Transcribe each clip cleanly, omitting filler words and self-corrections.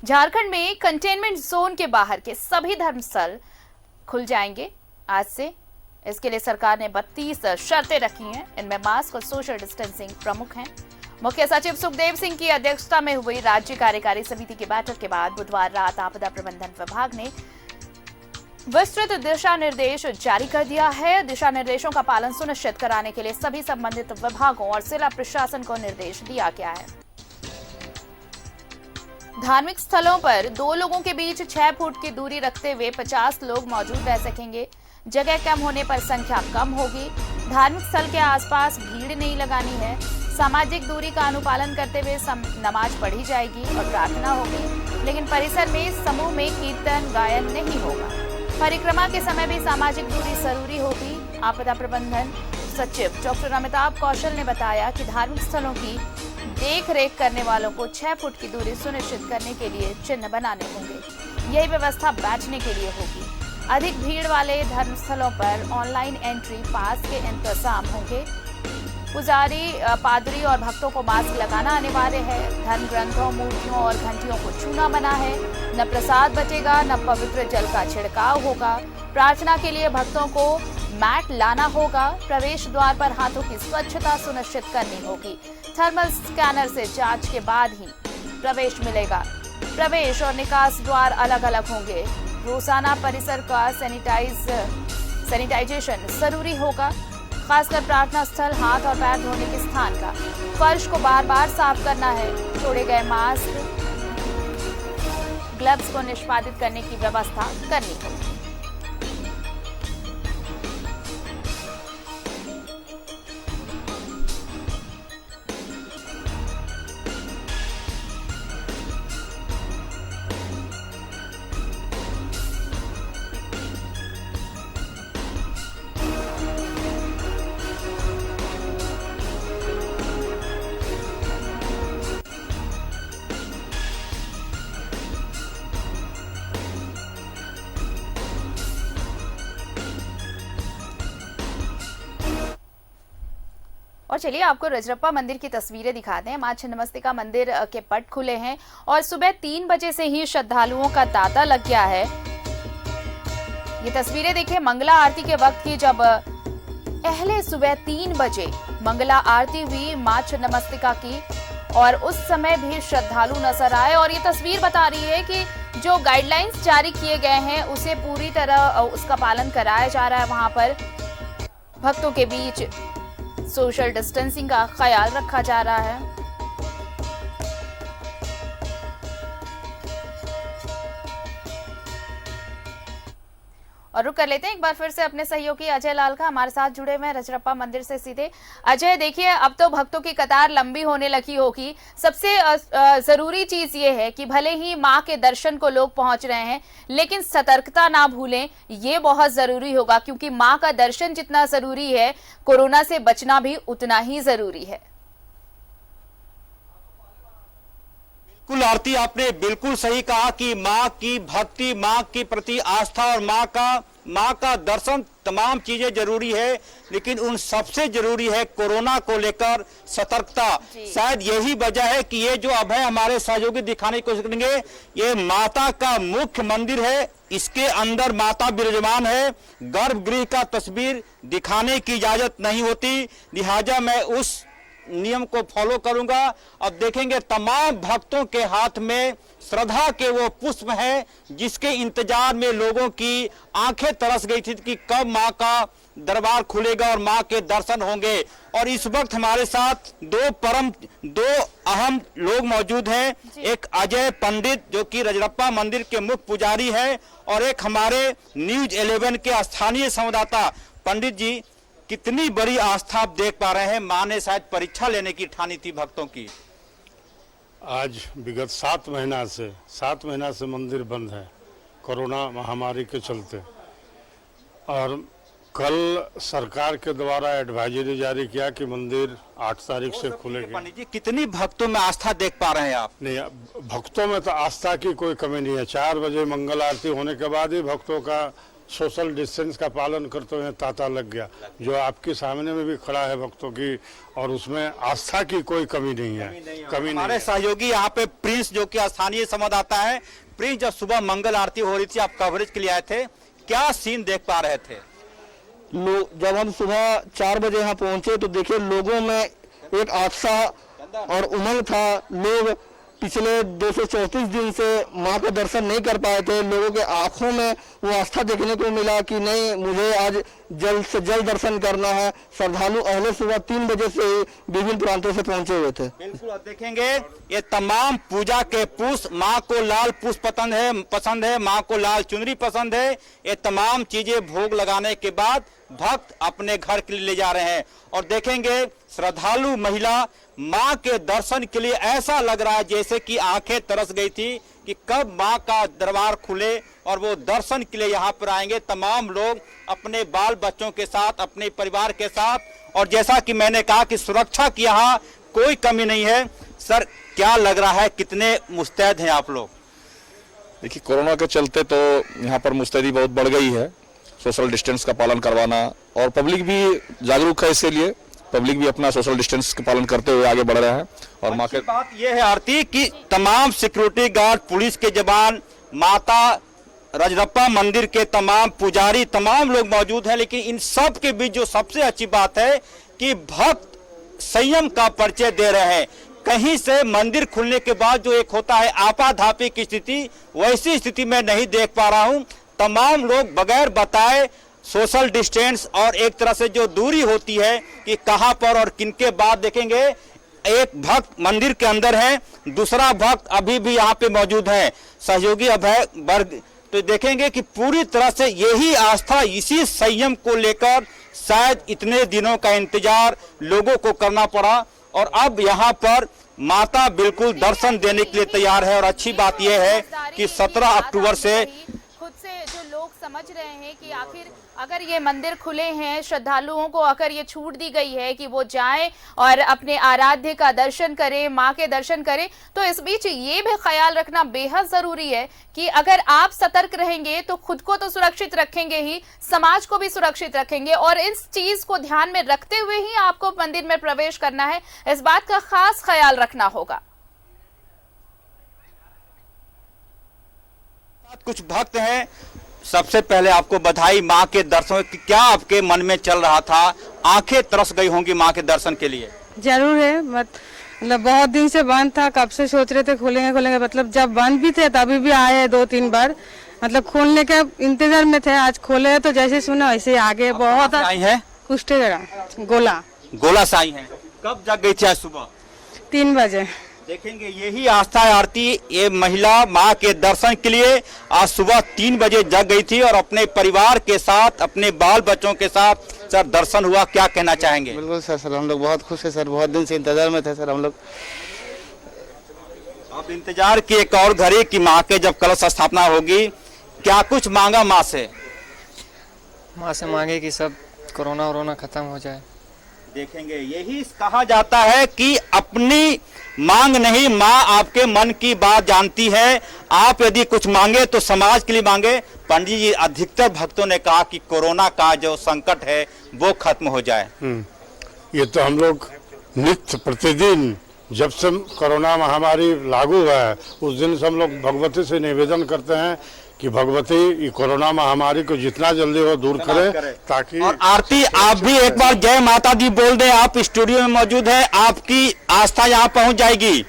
झारखंड में containment zone के बाहर के सभी धर्मस्थल खुल जाएंगे आज से। इसके लिए सरकार ने 32 शर्तें रखी हैं। इनमें मास्क और सोशल डिस्टेंसिंग प्रमुख हैं। मुख्य सचिव सुखदेव सिंह की अध्यक्षता में हुई राज्य कार्यकारी समिति की बैठक के बाद बुधवार रात आपदा प्रबंधन विभाग ने विस्तृत दिशा निर्देश जारी कर दिया है। दिशा निर्देशों का पालन सुनिश्चित कराने के लिए सभी संबंधित विभागों और जिला प्रशासन को निर्देश दिया गया है। धार्मिक स्थलों पर 2 लोगों के बीच 6 फुट की दूरी रखते हुए 50 लोग मौजूद रह सकेंगे। जगह कम होने पर संख्या कम होगी। धार्मिक स्थल के आसपास भीड़ नहीं लगानी है। सामाजिक दूरी का अनुपालन करते हुए नमाज पढ़ी जाएगी और प्रार्थना होगी, लेकिन परिसर में समूह में कीर्तन गायन नहीं होगा। परिक्रमा के समय भी सामाजिक दूरी जरूरी होगी। आपदा प्रबंधन सचिव डॉक्टर अमिताभ कौशल ने बताया कि धार्मिक स्थलों की देख रेख करने वालों को 6 फुट की दूरी सुनिश्चित करने के लिए चिन्ह बनाने होंगे। यही व्यवस्था बैठने के लिए होगी। अधिक भीड़ वाले धर्मस्थलों पर ऑनलाइन एंट्री पास के इंतजाम होंगे। पुजारी, पादरी और भक्तों को मास्क लगाना अनिवार्य है। धर्म ग्रंथों, मूर्तियों और घंटियों को छूना मना है। न प्रसाद बचेगा, न पवित्र जल का छिड़काव होगा। प्रार्थना के लिए भक्तों को मैट लाना होगा। प्रवेश द्वार पर हाथों की स्वच्छता सुनिश्चित करनी होगी। थर्मल स्कैनर से जांच के बाद ही प्रवेश मिलेगा। प्रवेश और निकास द्वार अलग अलग होंगे। रोजाना परिसर का सैनिटाइजेशन जरूरी होगा, खासकर प्रार्थना स्थल, हाथ और पैर धोने के स्थान का। फर्श को बार बार साफ करना है। छोड़े गए मास्क, ग्लव्स को निष्पादित करने की व्यवस्था करनी होगी। और चलिए आपको रजरप्पा मंदिर की तस्वीरें दिखाते हैं। मां छिन्नमस्तिका मंदिर के पट खुले हैं और सुबह 3 बजे से ही श्रद्धालुओं का तांता लग गया है। ये तस्वीरें देखिए मंगला आरती के वक्त की, जब पहले सुबह 3 बजे मंगला आरती हुई मां छिन्नमस्तिका की और उस समय भी श्रद्धालु नजर आए। और ये तस्वीर बता रही है कि जो गाइडलाइंस जारी किए गए हैं उसे पूरी तरह उसका पालन कराया जा रहा है। वहां पर भक्तों के बीच सोशल डिस्टेंसिंग का ख्याल रखा जा रहा है। और रुक कर लेते हैं एक बार फिर से अपने सहयोगी अजय लाल का, हमारे साथ जुड़े हुए हैं रजरप्पा मंदिर से सीधे। अजय, देखिए अब तो भक्तों की कतार लंबी होने लगी होगी। सबसे जरूरी चीज ये है कि भले ही मां के दर्शन को लोग पहुंच रहे हैं, लेकिन सतर्कता ना भूलें, ये बहुत जरूरी होगा, क्योंकि मां का दर्शन जितना जरूरी है, कोरोना से बचना भी उतना ही जरूरी है। बिल्कुल आरती, आपने बिल्कुल सही कहा कि माँ की भक्ति, माँ की प्रति आस्था और माँ का दर्शन, तमाम चीजें जरूरी है, लेकिन उन सबसे जरूरी है कोरोना को लेकर सतर्कता। शायद यही वजह है कि ये जो अभय हमारे सहयोगी दिखाने की कोशिश करेंगे, ये माता का मुख्य मंदिर है। इसके अंदर माता विराजमान है। गर्भगृह का तस्वीर दिखाने की इजाजत नहीं होती, लिहाजा मैं उस नियम को फॉलो करूंगा। अब देखेंगे तमाम भक्तों के हाथ में श्रद्धा के वो पुष्प हैं जिसके इंतजार में लोगों की आंखें तरस गई थी कि कब मां का दरबार खुलेगा और मां के दर्शन होंगे। और इस वक्त हमारे साथ दो अहम लोग मौजूद हैं। एक अजय पंडित जो कि रजरप्पा मंदिर के मुख्य पुजारी है, और एक हमारे न्यूज 11 के स्थानीय संवाददाता। पंडित जी, कितनी बड़ी आस्था आप देख पा रहे हैं? मां ने शायद परीक्षा लेने की ठानी थी भक्तों की। आज विगत 7 महीना से मंदिर बंद है कोरोना महामारी के चलते, और कल सरकार के द्वारा एडवाइजरी जारी किया कि मंदिर 8 तारीख से खुलेगा। पंडित जी, कितनी भक्तों में आस्था देख पा रहे हैं आप? नहीं, भक्तों में तो आस्था की कोई कमी नहीं है। 4 बजे मंगल आरती होने के बाद ही भक्तों का सोशल डिस्टेंस का पालन करते हुए तांता लग गया, जो आपके सामने में भी खड़ा है भक्तों की, और उसमें आस्था की कोई कमी नहीं है। हमारे सहयोगी यहाँ पे प्रिंस, जो कि स्थानीय संवाददाता है। प्रिंस, जब सुबह मंगल आरती हो रही थी, आप कवरेज के लिए आए थे, क्या सीन देख पा रहे थे? जब हम सुबह 4 बजे यहाँ पहुंचे तो देखिए लोगों में एक आस्था और उमंग था। लोग पिछले 234 दिन से मां का दर्शन नहीं कर पाए थे। लोगों के आंखों में वो आस्था देखने को मिला कि नहीं, मुझे आज जल्द से जल्द दर्शन करना है। श्रद्धालु अहले सुबह 3 बजे से ही विभिन्न प्रांतों से पहुंचे हुए थे। बिल्कुल, आप देखेंगे ये तमाम पूजा के पुष्प, माँ को लाल पुष्प पसंद है, माँ को लाल चुनरी पसंद है। ये तमाम चीजें भोग लगाने के बाद भक्त अपने घर के लिए ले जा रहे हैं। और देखेंगे श्रद्धालु महिला माँ के दर्शन के लिए, ऐसा लग रहा है जैसे कि आंखें तरस गई थी कि कब माँ का दरबार खुले और वो दर्शन के लिए यहाँ पर आएंगे। तमाम लोग अपने बाल बच्चों के साथ, अपने परिवार के साथ, और जैसा कि मैंने कहा कि सुरक्षा की यहाँ कोई कमी नहीं है। सर, क्या लग रहा है, कितने मुस्तैद हैं आप लोग? देखिए, कोरोना के चलते तो यहाँ पर मुस्तैदी बहुत बढ़ गई है। सोशल डिस्टेंस का पालन करवाना, और पब्लिक भी जागरूक है, इसके लिए पब्लिक भी अपना सोशल डिस्टेंस का पालन करते हुए आगे बढ़ रहे हैं। और माँ के बात यह है आरती कि तमाम सिक्योरिटी गार्ड, पुलिस के जवान, माता रजरप्पा मंदिर के तमाम पुजारी, तमाम लोग मौजूद हैं। लेकिन इन सब के बीच जो सबसे अच्छी बात है कि भक्त संयम का परिचय दे रहे हैं। कहीं से मंदिर खुलने के बाद जो एक होता है आपाधापी की स्थिति, वैसी स्थिति में नहीं देख पा रहा हूं। तमाम लोग बगैर बताए सोशल डिस्टेंस और एक तरह से जो दूरी होती है कि कहां पर और किनके बाद, देखेंगे एक भक्त मंदिर के अंदर है, दूसरा भक्त अभी भी यहाँ पे मौजूद है, सहयोगी अभय वर्ग। तो देखेंगे कि पूरी तरह से यही आस्था, इसी संयम को लेकर शायद इतने दिनों का इंतजार लोगों को करना पड़ा, और अब यहाँ पर माता बिल्कुल दर्शन देने के लिए तैयार है। और अच्छी बात यह है कि 17 अक्टूबर से खुद से जो लोग समझ रहे हैं कि आखिर अगर ये मंदिर खुले हैं, श्रद्धालुओं को अगर ये छूट दी गई है कि वो जाएं और अपने आराध्य का दर्शन करें, माँ के दर्शन करें, तो इस बीच ये भी ख्याल रखना बेहद जरूरी है कि अगर आप सतर्क रहेंगे तो खुद को तो सुरक्षित रखेंगे ही, समाज को भी सुरक्षित रखेंगे। और इस चीज को ध्यान में रखते हुए ही आपको मंदिर में प्रवेश करना है, इस बात का खास ख्याल रखना होगा। कुछ भक्त हैं, सबसे पहले आपको बधाई माँ के दर्शन। क्या आपके मन में चल रहा था? आंखें तरस गई होंगी माँ के दर्शन के लिए। जरूर है, मतलब बहुत दिन से बंद था, कब से सोच रहे थे खोलेंगे, मतलब जब बंद भी थे तभी भी आए 2-3 बार, मतलब खोलने के इंतजार में थे। आज खोले तो जैसे सुना वैसे आगे बहुत आई है। कुष्ठेगढ़ गोला से आई है। कब जग गई थी आज सुबह? 3 बजे। देखेंगे यही आस्था है आरती, ये महिला माँ के दर्शन के लिए आज सुबह 3 बजे जग गई थी और अपने परिवार के साथ, अपने बाल बच्चों के साथ सर दर्शन हुआ। क्या कहना चाहेंगे? बिल्कुल सर, हम लोग बहुत खुश है सर, बहुत दिन से इंतजार में थे सर हम लोग। अब इंतजार की एक और घड़ी की माँ के जब कलश स्थापना होगी, क्या कुछ मांगा माँ से? माँ से मांगे कि सब कोरोना खत्म हो जाए। देखेंगे यही कहा जाता है कि अपनी मांग नहीं, माँ आपके मन की बात जानती है। आप यदि कुछ मांगे तो समाज के लिए मांगे। पंडित जी, अधिकतर भक्तों ने कहा कि कोरोना का जो संकट है वो खत्म हो जाए। ये तो हम लोग नित्य प्रतिदिन जब से कोरोना महामारी लागू हुआ है उस दिन से हम लोग भगवती से निवेदन करते हैं कि भगवती ये कोरोना महामारी को जितना जल्दी हो दूर करे, ताकि। और आरती, आप भी एक बार जय माता दी बोल दें। आप स्टूडियो में मौजूद है, आपकी आस्था यहाँ पहुँच जाएगी।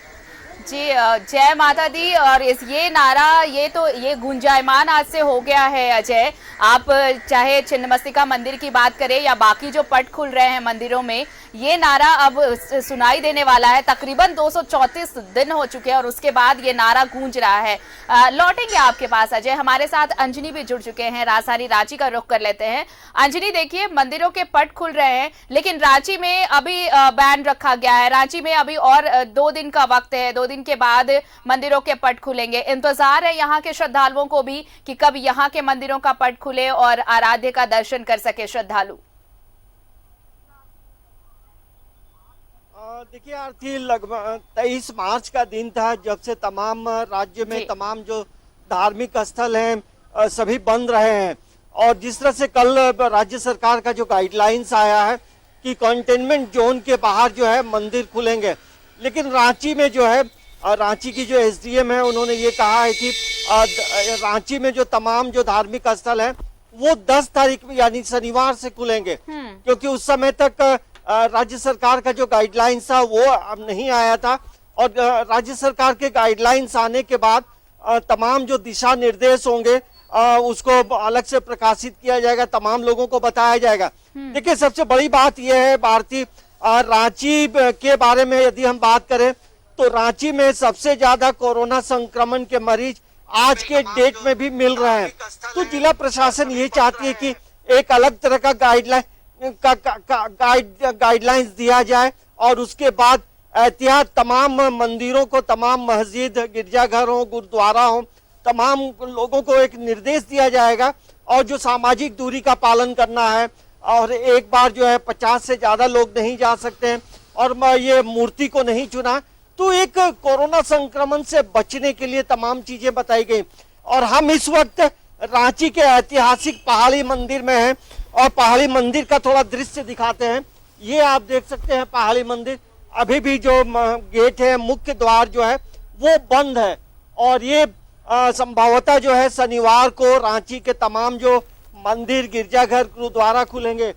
जी, जय माता दी। और ये नारा, ये गुंजायमान आज से हो गया है अजय। आप चाहे छिन्नमस्तिका मंदिर की बात करें या बाकी जो पट खुल रहे हैं मंदिरों में, ये नारा अब सुनाई देने वाला है। तकरीबन 234 दिन हो चुके हैं और उसके बाद ये नारा गूंज रहा है। लौटेंगे आपके पास अजय, हमारे साथ अंजनी भी जुड़ चुके हैं। राजधानी रांची का रुख कर लेते हैं। अंजनी, देखिए मंदिरों के पट खुल रहे हैं लेकिन रांची में अभी बैन रखा गया है। रांची में अभी और 2 दिन का वक्त है, 2 दिन के बाद मंदिरों के पट खुलेंगे। इंतजार है यहाँ के श्रद्धालुओं को भी कि कब यहाँ के मंदिरों का पट खुले और आराध्य का दर्शन कर सके श्रद्धालु। देखिए आरती, लगभग 23 मार्च का दिन था जब से तमाम राज्य में तमाम जो धार्मिक स्थल हैं सभी बंद रहे हैं। और जिस तरह से कल राज्य सरकार का जो गाइडलाइंस आया है कि कंटेनमेंट जोन के बाहर जो है मंदिर खुलेंगे, लेकिन रांची में जो है रांची की जो एसडीएम है उन्होंने ये कहा है कि रांची में जो तमाम जो धार्मिक स्थल है वो 10 तारीख यानी शनिवार से खुलेंगे, क्योंकि उस समय तक राज्य सरकार का जो गाइडलाइंस था वो अब नहीं आया था। और राज्य सरकार के गाइडलाइंस आने के बाद तमाम जो दिशा निर्देश होंगे उसको अलग से प्रकाशित किया जाएगा, तमाम लोगों को बताया जाएगा। देखिए सबसे बड़ी बात यह है भारती, रांची के बारे में यदि हम बात करें तो रांची में सबसे ज्यादा कोरोना संक्रमण के मरीज आज के डेट में भी मिल रहे हैं। तो जिला प्रशासन ये चाहती है कि एक अलग तरह का गाइडलाइंस दिया जाए और उसके बाद एहतियात तमाम मंदिरों को, तमाम मस्जिद, गिरजाघर हो, गुरुद्वारा हो, तमाम लोगों को एक निर्देश दिया जाएगा और जो सामाजिक दूरी का पालन करना है और एक बार जो है 50 से ज्यादा लोग नहीं जा सकते हैं और ये मूर्ति को नहीं चुना। तो एक कोरोना संक्रमण से बचने के लिए तमाम चीजें बताई गई। और हम इस वक्त रांची के ऐतिहासिक पहाड़ी मंदिर में हैं और पहाड़ी मंदिर का थोड़ा दृश्य दिखाते हैं। ये आप देख सकते हैं पहाड़ी मंदिर, अभी भी जो गेट है, मुख्य द्वार जो है वो बंद है और ये संभवतः जो है शनिवार को रांची के तमाम जो मंदिर, गिरजाघर, गुरुद्वारा खुलेंगे।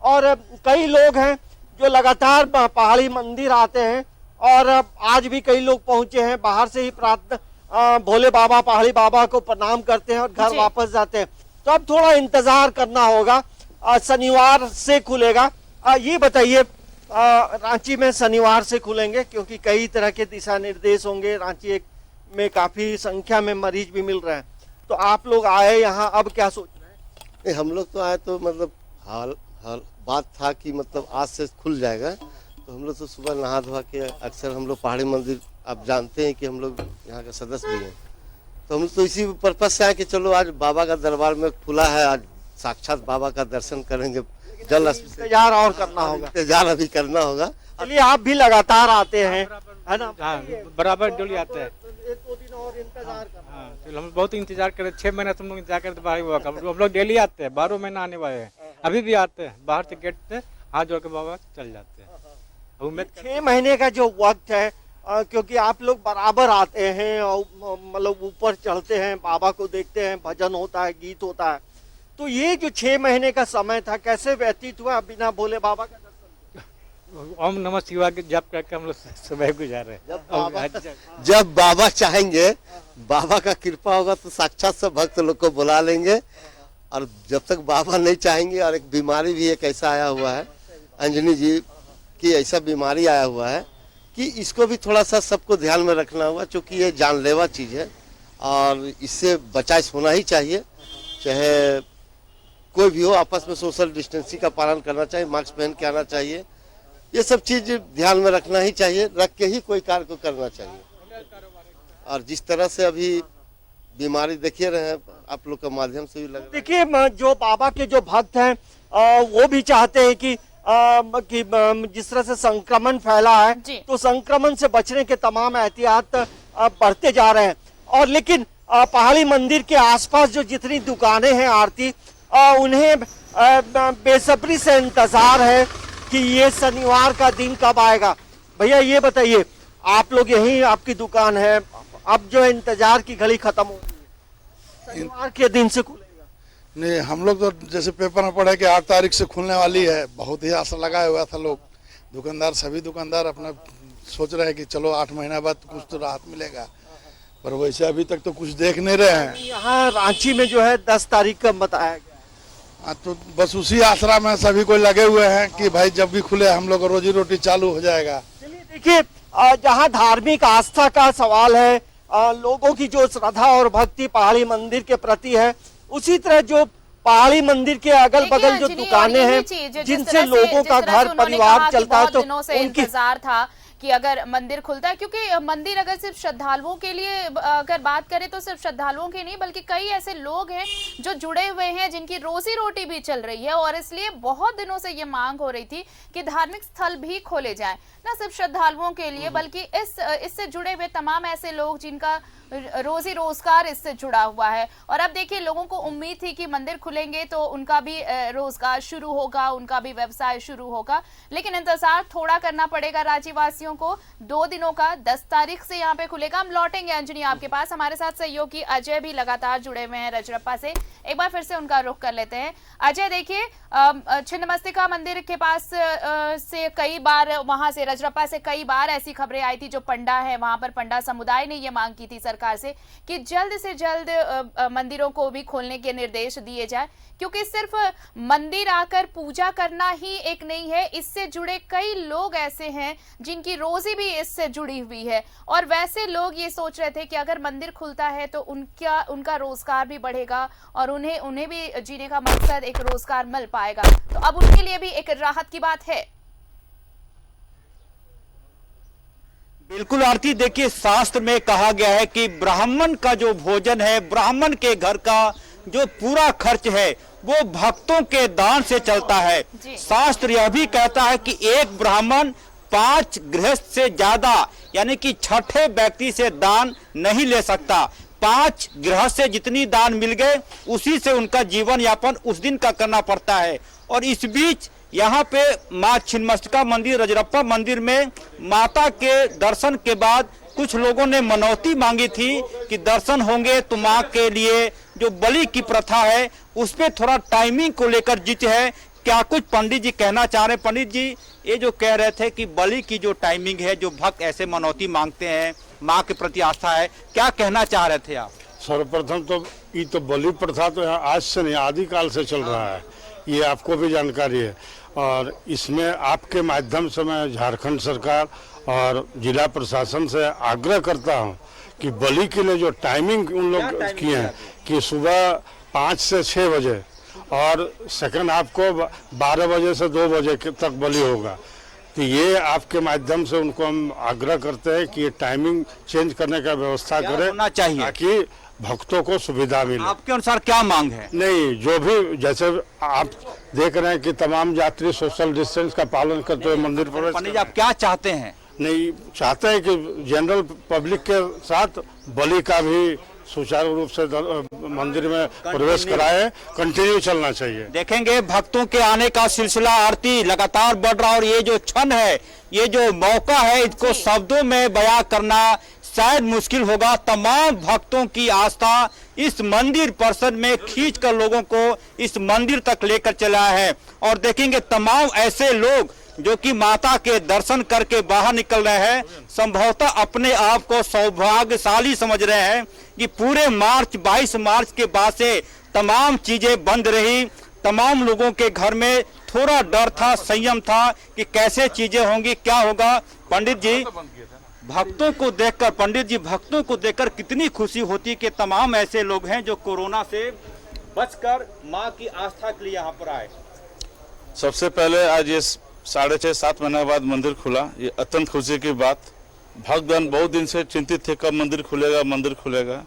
और कई लोग हैं जो लगातार पहाड़ी मंदिर आते हैं और आज भी कई लोग पहुंचे हैं, बाहर से ही प्रार्थना भोले बाबा, पहाड़ी बाबा को प्रणाम करते हैं और घर वापस जाते हैं। तो अब थोड़ा इंतजार करना होगा, शनिवार से खुलेगा। ये बताइए, रांची में शनिवार से खुलेंगे क्योंकि कई तरह के दिशा निर्देश होंगे, रांची में काफी संख्या में मरीज भी मिल रहे हैं, तो आप लोग आए यहाँ, अब क्या सोच रहे हैं? नहीं, हम लोग तो आए तो मतलब हाल बात था कि मतलब आज से खुल जाएगा, तो हम लोग तो सुबह नहा धोवा के अक्सर हम लोग पहाड़ी मंदिर, आप जानते हैं कि हम लोग यहाँ के सदस्य भी हैं, तो हम लोग तो इसी पर्पज से आए कि चलो आज बाबा का दरबार में खुला है, आज साक्षात बाबा का दर्शन करेंगे। जल इंतजार और करना होगा, इंतजार अभी करना होगा। चलिए, आप भी लगातार आते हैं, है ना? बराबर डेली आते हैं। 1-2 दिन और इंतजार करना। हाँ, तो हम बहुत इंतजार कर रहे, 6 महीने से हम लोग इंतजार करते बाबा का। हम लोग डेली आते हैं, 12 महीना आने वाले हैं, अभी भी आते हैं, बाहर से गेट से हाथ जोड़ के बाबा चल जाते हैं। उम्मीद 6 महीने का जो वक्त है, क्योंकि आप लोग बराबर आते हैं और मतलब ऊपर चढ़ते हैं, बाबा को देखते हैं, भजन होता है, गीत होता है, तो ये जो 6 महीने का समय था कैसे व्यतीत हुआ बिना भोले बाबा का दर्शन? ओम नमः शिवाय के जप करके हम लोग सुबह गुजारे। जब बाबा चाहेंगे, बाबा का कृपा होगा तो साक्षात सब भक्त लोग को बुला लेंगे, और जब तक बाबा नहीं चाहेंगे। और एक बीमारी भी एक ऐसा आया हुआ है, अंजनी जी की ऐसा बीमारी आया हुआ है कि इसको भी थोड़ा सा सबको ध्यान में रखना होगा, क्योंकि ये जानलेवा चीज़ है और इससे बचाव होना ही चाहिए। चाहे कोई भी हो, आपस में सोशल डिस्टेंसिंग का पालन करना चाहिए, मास्क पहन के आना चाहिए, ये सब चीज ध्यान में रखना ही चाहिए, रख के ही कोई कार्य को करना चाहिए। और जिस तरह से अभी बीमारी देखिए रहे हैं, आप लोग के माध्यम से भी लग रहा है। देखिए, जो बाबा के जो भक्त हैं वो भी चाहते हैं कि जिस तरह से संक्रमण फैला है तो संक्रमण से बचने के तमाम एहतियात बढ़ते जा रहे हैं। और लेकिन पहाड़ी मंदिर के आसपास जो जितनी दुकानें हैं आरती, उन्हें बेसब्री से इंतजार है कि ये शनिवार का दिन कब आएगा। भैया ये बताइए, आप लोग यही आपकी दुकान है, अब जो इंतजार की घड़ी खत्म हो गई है, शनिवार के दिन से खुलेगा? नहीं, हम लोग तो जैसे पेपर में पढ़े कि 8 तारीख से खुलने वाली है, बहुत ही आशा लगाया हुआ था लोग, दुकानदार, सभी दुकानदार अपना सोच रहे हैं कि चलो 8 महीना बाद कुछ तो राहत मिलेगा, पर वैसे अभी तक तो कुछ देख नहीं रहे हैं। यहाँ रांची में जो है 10 तारीख का बताया गया। हाँ, तो बस उसी आसरा में सभी कोई लगे हुए हैं कि भाई जब भी खुले हम लोग रोजी रोटी चालू हो जाएगा। चलिए, देखिए, जहाँ धार्मिक आस्था का सवाल है, लोगों की जो श्रद्धा और भक्ति पहाड़ी मंदिर के प्रति है, उसी तरह जो पहाड़ी मंदिर के अगल बगल जो दुकानें हैं जिनसे लोगों का घर परिवार चलता है, तो उनकी इंतजार था कि अगर मंदिर खुलता है, क्योंकि मंदिर अगर सिर्फ श्रद्धालुओं के लिए अगर बात करें तो सिर्फ श्रद्धालुओं के नहीं बल्कि कई ऐसे लोग हैं जो जुड़े हुए हैं जिनकी रोजी रोटी भी चल रही है, और इसलिए बहुत दिनों से ये मांग हो रही थी कि धार्मिक स्थल भी खोले जाएं, न सिर्फ श्रद्धालुओं के लिए बल्कि इससे जुड़े हुए तमाम ऐसे लोग जिनका रोजी रोजगार इससे जुड़ा हुआ है। और अब देखिए, लोगों को उम्मीद थी कि मंदिर खुलेंगे तो उनका भी रोजगार शुरू होगा, उनका भी व्यवसाय शुरू होगा, लेकिन इंतजार थोड़ा करना पड़ेगा राज्यवासियों को। 2 दिनों का 10 तारीख से यहाँ पे खुलेगा। हम लौटेंगे अंजनी आपके पास, हमारे साथ सहयोगी अजय भी लगातार जुड़े हुए हैं रजरप्पा से। एक बार फिर से उनका रुख कर लेते हैं। अजय, देखिए छिन्नमस्तिका मंदिर के पास से कई बार, वहां से रजरप्पा से कई बार ऐसी खबरें आई थी, जो पंडा है वहां पर, पंडा समुदाय ने ये मांग की थी सरकार से कि जल्द से जल्द मंदिरों को भी खोलने के निर्देश दिए जाए, क्योंकि सिर्फ मंदिर आकर पूजा करना ही एक नहीं है, इससे जुड़े कई लोग ऐसे हैं जिनकी रोजी भी इससे जुड़ी हुई है। और वैसे लोग ये सोच रहे थे कि अगर मंदिर खुलता है तो उनका रोजगार भी बढ़ेगा और उन्हें भी जीने का मकसद एक रोजगार मिल पाएगा। तो अब उनके लिए भी एक राहत की बात है। बिल्कुल आरती, देखिए शास्त्र में कहा गया है कि ब्राह्मण का जो भोजन है, ब्राह्मण के घर का जो पूरा खर्च है वो भक्तों के दान से चलता है। शास्त्र यह भी कहता है कि एक ब्राह्मण 5 गृहस्थ से ज्यादा यानी कि छठे व्यक्ति से दान नहीं ले सकता। 5 गृहस्थ से जितनी दान मिल गए उसी से उनका जीवन यापन उस दिन का करना पड़ता है। और इस बीच यहाँ पे माँ छिन्नमस्तिका मंदिर, रजरप्पा मंदिर में माता के दर्शन के बाद कुछ लोगों ने मनौती मांगी थी कि दर्शन होंगे तो माँ के लिए जो बलि की प्रथा है उस पे थोड़ा टाइमिंग को लेकर जिद है। क्या कुछ पंडित जी कहना चाह रहे हैं? पंडित जी, ये जो कह रहे थे कि बलि की जो टाइमिंग है, जो भक्त ऐसे मनौती मांगते हैं, माँ के प्रति आस्था है, क्या कहना चाह रहे थे आप? सर्वप्रथम तो ये तो बलि प्रथा तो यहाँ आज से नहीं, आदिकाल से चल रहा है, ये आपको भी जानकारी है। और इसमें आपके माध्यम से मैं झारखंड सरकार और जिला प्रशासन से आग्रह करता हूं कि बलि के लिए जो टाइमिंग उन लोग किए हैं कि सुबह 5 से 6 बजे और सेकंड आपको 12 बजे से 2 बजे तक बलि होगा। तो ये आपके माध्यम से उनको हम आग्रह करते हैं कि ये टाइमिंग चेंज करने का व्यवस्था करें, होना चाहिए ताकि भक्तों को सुविधा मिले। आपके अनुसार क्या मांग है? नहीं, जो भी जैसे आप देख रहे हैं कि तमाम यात्री सोशल डिस्टेंस का पालन करते हुए मंदिर प्रवेश। पंडित जी, आप क्या चाहते हैं? नहीं, चाहते हैं कि जनरल पब्लिक के साथ बलि का भी सुचारू रूप से मंदिर में प्रवेश कराए, कंटिन्यू चलना चाहिए। देखेंगे भक्तों के आने का सिलसिला आरती लगातार बढ़ रहा, और ये जो क्षण है, ये जो मौका है, इसको शब्दों में बयां करना शायद मुश्किल होगा। तमाम भक्तों की आस्था इस मंदिर परिसर में खींचकर लोगों को इस मंदिर तक लेकर चला है। और देखेंगे तमाम ऐसे लोग जो कि माता के दर्शन करके बाहर निकल रहे हैं, संभवतः अपने आप को सौभाग्यशाली समझ रहे हैं कि पूरे मार्च 22 मार्च के बाद से तमाम चीजें बंद रही। तमाम लोगों के घर में थोड़ा डर था, संयम था कि कैसे चीजें होंगी, क्या होगा। पंडित जी, भक्तों को देखकर, पंडित जी भक्तों को देखकर कितनी खुशी होती कि तमाम ऐसे लोग हैं जो कोरोना से बचकर माँ की आस्था के लिए यहाँ पर आए। सबसे पहले आज ये 6.5-7 महीने बाद मंदिर खुला, ये अत्यंत खुशी की बात। भक्तगण बहुत दिन से चिंतित थे कब मंदिर खुलेगा, मंदिर खुलेगा।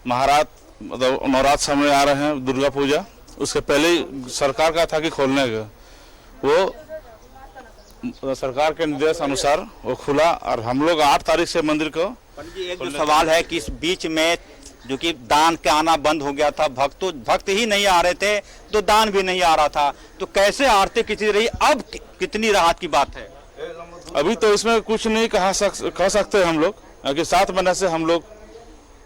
महाराज मतलब नवरात्र समय आ रहे हैं, दुर्गा पूजा, उसके पहले ही सरकार का था कि खोलने का, वो सरकार के निर्देश अनुसार वो खुला। और हम लोग 8 तारीख से मंदिर को। पंडित जी, एक जो सवाल है कि इस बीच में जो कि दान के आना बंद हो गया था, भक्त ही नहीं आ रहे थे तो दान भी नहीं आ रहा था, तो कैसे आरती कितनी रही, अब कितनी राहत की बात है? अभी तो इसमें कुछ नहीं कह सकते हम लोग, क्योंकि 7 महीने से हम लोग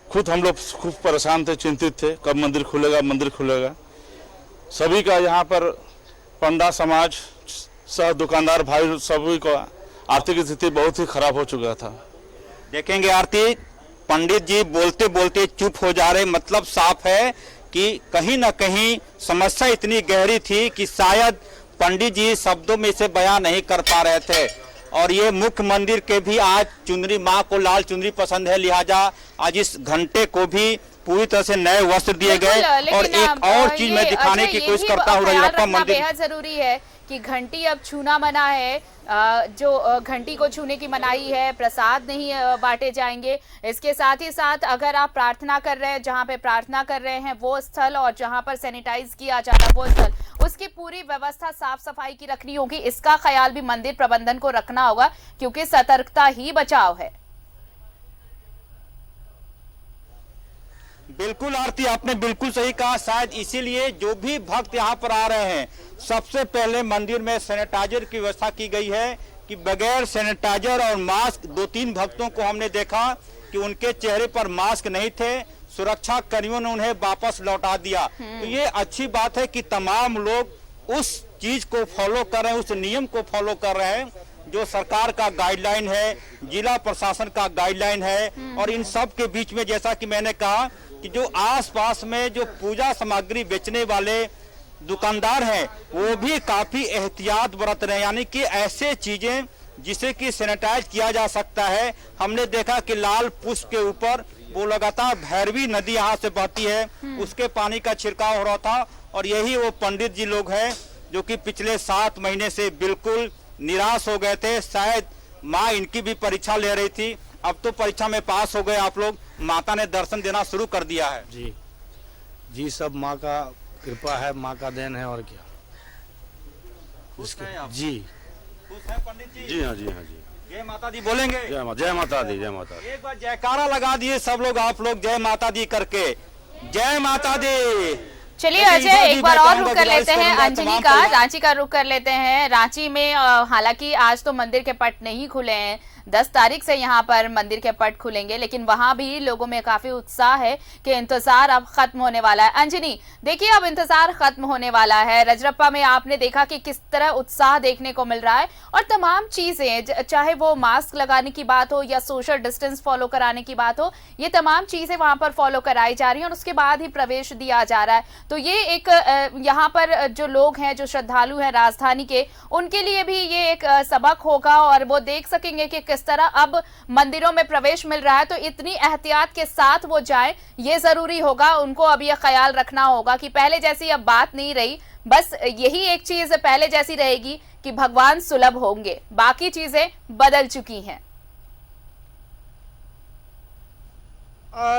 खूब परेशान थे, चिंतित थे कब मंदिर खुलेगा, मंदिर खुलेगा। सभी का यहाँ पर पंडा समाज सह दुकानदार भाई सभी को आर्थिक स्थिति बहुत ही खराब हो चुका था। देखेंगे आरती, पंडित जी बोलते बोलते चुप हो जा रहे, मतलब साफ है कि कहीं ना कहीं समस्या इतनी गहरी थी कि शायद पंडित जी शब्दों में इसे बयां नहीं कर पा रहे थे। और ये मुख्य मंदिर के भी आज चुनरी, माँ को लाल चुनरी पसंद है, लिहाजा आज इस घंटे को भी पूरी तरह से नए वस्त्र दिए गए। और एक और चीज मैं दिखाने की कोशिश करता हूँ, रजरप्पा मंदिर बेहद जरूरी है कि घंटी अब छूना मना है, जो घंटी को छूने की मनाही है, प्रसाद नहीं बांटे जाएंगे। इसके साथ ही साथ अगर आप प्रार्थना कर रहे हैं, जहां पे प्रार्थना कर रहे हैं वो स्थल और जहां पर सैनिटाइज किया जाता है वो स्थल, उसकी पूरी व्यवस्था साफ सफाई की रखनी होगी। इसका ख्याल भी मंदिर प्रबंधन को रखना होगा, क्योंकि सतर्कता ही बचाव है। बिल्कुल आरती, आपने बिल्कुल सही कहा। शायद इसीलिए जो भी भक्त यहाँ पर आ रहे हैं, सबसे पहले मंदिर में सैनिटाइजर की व्यवस्था की गई है कि बगैर सैनिटाइजर और मास्क 2-3 भक्तों को हमने देखा कि उनके चेहरे पर मास्क नहीं थे, सुरक्षा कर्मियों ने उन्हें वापस लौटा दिया। तो ये अच्छी बात है कि तमाम लोग उस चीज को फॉलो कर रहे हैं, उस नियम को फॉलो कर रहे हैं जो सरकार का गाइडलाइन है, जिला प्रशासन का गाइडलाइन है। और इन सब के बीच में जैसा कि मैंने कहा कि जो आसपास में जो पूजा सामग्री बेचने वाले दुकानदार हैं वो भी काफी एहतियात बरत रहे हैं, यानी कि ऐसे चीजें जिसे कि सैनिटाइज किया जा सकता है। हमने देखा कि लाल पुष्प के ऊपर वो लगातार भैरवी नदी यहाँ से बहती है, उसके पानी का छिड़काव हो रहा था। और यही वो पंडित जी लोग हैं जो कि पिछले 7 महीने से बिल्कुल निराश हो गए थे। शायद माँ इनकी भी परीक्षा ले रही थी, अब तो परीक्षा में पास हो गए आप लोग, माता ने दर्शन देना शुरू कर दिया है। जी जी, सब माँ का कृपा है, माँ का देन है और क्या। खुश हैं आप? जी खुश हैं पंडित जी? जी हाँ, जी हाँ, जी। जय माता दी बोलेंगे? जय माता दी, जय माता दी। एक बार जयकारा लगा दिए सब लोग, आप लोग जय माता दी करके। जय माता दी। चलिए अजय, एक बार और रुक कर लेते हैं अंजनी का, रांची का रुक कर लेते हैं। रांची में हालांकि आज तो मंदिर के पट नहीं खुले हैं, 10 तारीख से यहाँ पर मंदिर के पट खुलेंगे, लेकिन वहां भी लोगों में काफी उत्साह है कि इंतजार अब खत्म होने वाला है। अंजनी, देखिए अब इंतजार खत्म होने वाला है। रजरप्पा में आपने देखा कि किस तरह उत्साह देखने को मिल रहा है और तमाम चीजें, चाहे वो मास्क लगाने की बात हो या सोशल डिस्टेंस फॉलो कराने की बात हो, ये तमाम चीजें वहां पर फॉलो कराई जा रही है और उसके बाद ही प्रवेश दिया जा रहा है। तो ये एक यहाँ पर जो लोग हैं, जो श्रद्धालु हैं राजधानी के, उनके लिए भी ये एक सबक होगा और वो देख सकेंगे कि किस तरह अब मंदिरों में प्रवेश मिल रहा है। तो इतनी एहतियात के साथ वो जाएं, ये जरूरी होगा। उनको अब ये ख्याल रखना होगा कि पहले जैसी अब बात नहीं रही, बस यही एक चीज पहले जैसी रहेगी कि भगवान सुलभ होंगे, बाकी चीजें बदल चुकी हैं।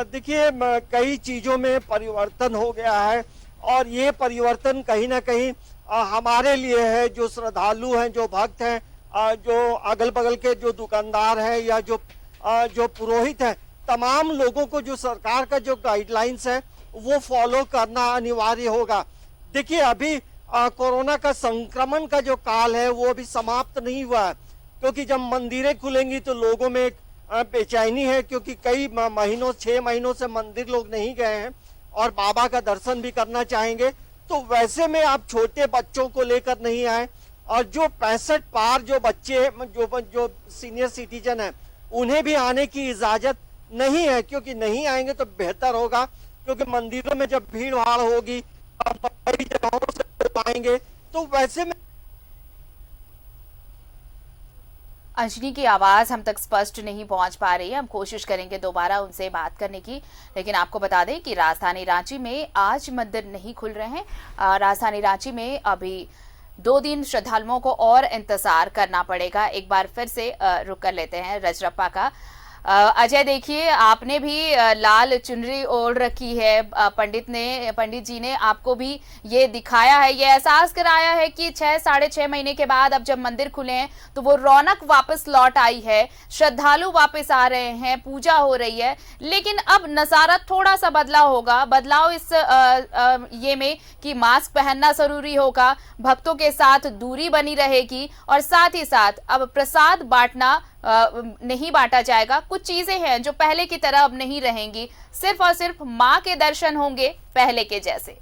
देखिए, कई चीजों में परिवर्तन हो गया है और ये परिवर्तन कहीं ना कहीं हमारे लिए है, जो श्रद्धालु हैं, जो भक्त हैं, जो अगल बगल के जो दुकानदार हैं या जो पुरोहित हैं, तमाम लोगों को जो सरकार का जो गाइडलाइंस है वो फॉलो करना अनिवार्य होगा। देखिए, अभी कोरोना का संक्रमण का जो काल है वो अभी समाप्त नहीं हुआ है, क्योंकि जब मंदिरें खुलेंगी तो लोगों में एक बेचैनी है, क्योंकि कई महीनों 6 महीनों से मंदिर लोग नहीं गए हैं और बाबा का दर्शन भी करना चाहेंगे। तो वैसे में आप छोटे बच्चों को लेकर नहीं आए और जो 65 पार जो बच्चे जो सीनियर सिटीजन हैं उन्हें भी आने की इजाजत नहीं है, क्योंकि नहीं आएंगे तो बेहतर होगा, क्योंकि मंदिरों में जब भीड़ भाड़ होगी, कई जगहों से आएंगे, तो वैसे में अंजनी की आवाज हम तक स्पष्ट नहीं पहुंच पा रही है। हम कोशिश करेंगे दोबारा उनसे बात करने की, लेकिन आपको बता दें कि राजधानी रांची में आज मंदिर नहीं खुल रहे हैं। राजधानी रांची में अभी 2 दिन श्रद्धालुओं को और इंतजार करना पड़ेगा। एक बार फिर से रुक कर लेते हैं रजरप्पा का। अजय, देखिए आपने भी लाल चुनरी ओढ़ रखी है, पंडित जी ने आपको भी ये दिखाया है, ये एहसास कराया है कि 6-6.5 महीने के बाद अब जब मंदिर खुले हैं तो वो रौनक वापस लौट आई है, श्रद्धालु वापस आ रहे हैं, पूजा हो रही है। लेकिन अब नजारा थोड़ा सा बदला होगा, बदलाव इस ये में कि मास्क पहनना जरूरी होगा, भक्तों के साथ दूरी बनी रहेगी और साथ ही साथ अब प्रसाद बांटना नहीं बांटा जाएगा। कुछ चीजें हैं जो पहले की तरह अब नहीं रहेंगी, सिर्फ और सिर्फ मां के दर्शन होंगे पहले के जैसे।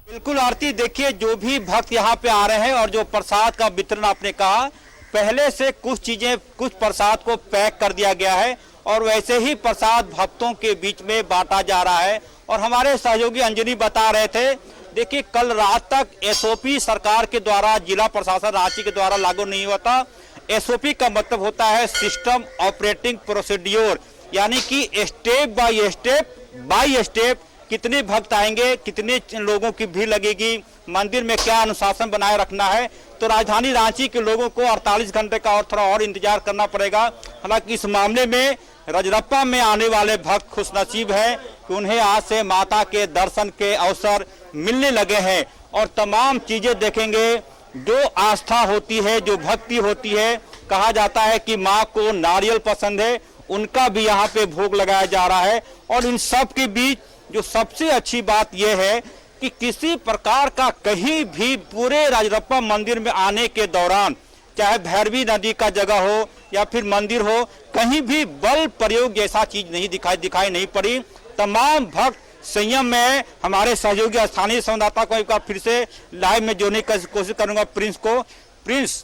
बिल्कुल आरती, देखिए जो भी भक्त यहाँ पे आ रहे हैं और जो प्रसाद का वितरण आपने कहा, पहले से कुछ चीजें, कुछ प्रसाद को पैक कर दिया गया है और वैसे ही प्रसाद भक्तों के बीच में बांटा जा रहा है। और हमारे सहयोगी अंजनी बता रहे थे, देखिए कल रात तक एसओपी सरकार के द्वारा, जिला प्रशासन रांची के द्वारा लागू नहीं हुआ था। एसओपी का मतलब होता है सिस्टम ऑपरेटिंग प्रोसीड्योर, यानी कि स्टेप बाय स्टेप कितने भक्त आएंगे, कितने लोगों की भीड़ लगेगी, मंदिर में क्या अनुशासन बनाए रखना है। तो राजधानी रांची के लोगों को 48 घंटे का और थोड़ा और इंतजार करना पड़ेगा। हालांकि इस मामले में रजरप्पा में आने वाले भक्त खुशनसीब हैं कि उन्हें आज से माता के दर्शन के अवसर मिलने लगे हैं और तमाम चीजें देखेंगे। जो आस्था होती है, जो भक्ति होती है, कहा जाता है कि माँ को नारियल पसंद है उनका भी यहाँ पे भोग लगाया जा रहा है। और इन सब के बीच जो सबसे अच्छी बात यह है कि किसी प्रकार का कहीं भी पूरे राजरप्पा मंदिर में आने के दौरान, चाहे भैरवी नदी का जगह हो या फिर मंदिर हो, कहीं भी बल प्रयोग जैसा चीज नहीं दिखाई नहीं पड़ी। तमाम भक्त संयम में है। हमारे सहयोगी स्थानीय संवाददाता को एक बार फिर से लाइव में जोड़ने की कोशिश करूंगा प्रिंस को। प्रिंस,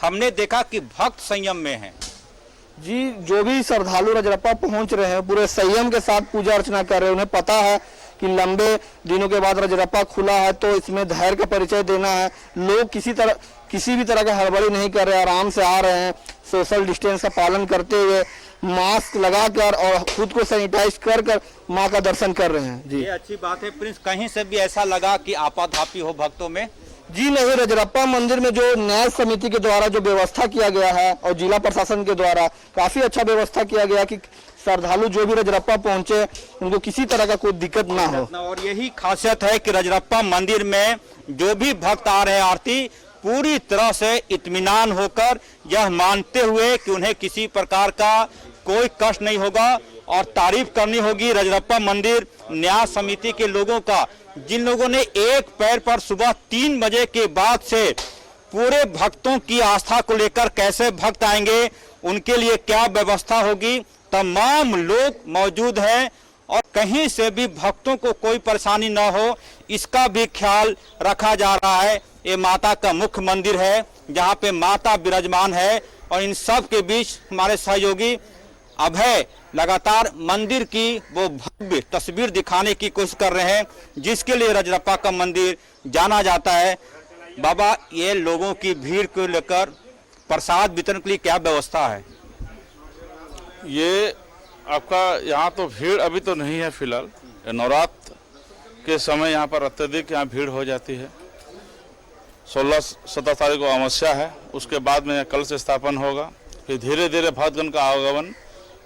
हमने देखा कि भक्त संयम में हैं। जी, जो भी श्रद्धालु रजरप्पा पहुंच रहे हैं पूरे संयम के साथ पूजा अर्चना कर रहे हैं। उन्हें पता है कि लंबे दिनों के बाद रजरप्पा खुला है, तो इसमें धैर्य का परिचय देना है। लोग किसी भी तरह की हड़बड़ी नहीं कर रहे, आराम से आ रहे हैं, सोशल डिस्टेंस का पालन करते हुए, मास्क लगाकर और खुद को सैनिटाइज कर माँ का दर्शन कर रहे हैं। जी, ये अच्छी बात है प्रिंस। कहीं से भी ऐसा लगा कि आपाधापी हो भक्तों में? जी नहीं, रजरप्पा मंदिर में जो न्याय समिति के द्वारा जो व्यवस्था किया गया है और जिला प्रशासन के द्वारा काफी अच्छा व्यवस्था किया गया कि श्रद्धालु जो भी रजरप्पा पहुंचे उनको किसी तरह का कोई दिक्कत ना हो। और यही खासियत है कि रजरप्पा मंदिर में जो भी भक्त आ रहे हैं आरती पूरी तरह से इत्मीनान होकर यह मानते हुए कि उन्हें किसी प्रकार का कोई कष्ट नहीं होगा। और तारीफ करनी होगी रजरप्पा मंदिर न्याय समिति के लोगों का, जिन लोगों ने एक पैर पर सुबह 3 बजे के बाद से पूरे भक्तों की आस्था को लेकर कैसे भक्त आएंगे, उनके लिए क्या व्यवस्था होगी, तमाम लोग मौजूद हैं। और कहीं से भी भक्तों को कोई परेशानी न हो, इसका भी ख्याल रखा जा रहा है। ये माता का मुख्य मंदिर है जहाँ पे माता विराजमान है। और इन सब के बीच हमारे सहयोगी अभय लगातार मंदिर की वो भव्य तस्वीर दिखाने की कोशिश कर रहे हैं जिसके लिए रजरप्पा का मंदिर जाना जाता है। बाबा, ये लोगों की भीड़ को लेकर प्रसाद वितरण के लिए क्या व्यवस्था है? ये आपका यहाँ तो भीड़ अभी तो नहीं है फिलहाल। नवरात्र के समय यहाँ पर अत्यधिक यहाँ भीड़ हो जाती है। 16-17 तारीख को अमावस्या है, उसके बाद में कल से स्थापन होगा। फिर धीरे धीरे भक्तगण का आवागमन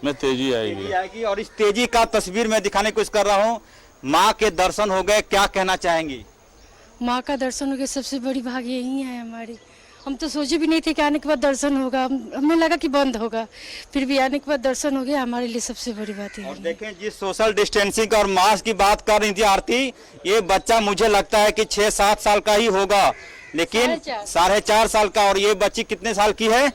में तेजी आएगी। और इस तेजी का तस्वीर मैं दिखाने की कोशिश कर रहा हूँ। माँ के दर्शन हो गए, क्या कहना चाहेंगी? माँ का दर्शन हो गया, सबसे बड़ी भाग यही है हमारी। हम तो सोचे भी नहीं थे कि आने के बाद दर्शन होगा, हमें लगा कि बंद होगा, फिर भी आने के बाद दर्शन हो गया, हमारे लिए सबसे बड़ी बात है। और देखें, जिस सोशल डिस्टेंसिंग और मास्क की बात कर रही थी आरती, ये बच्चा मुझे लगता है कि 6-7 साल का ही होगा, लेकिन 4.5 साल का। और ये बच्ची कितने साल की है?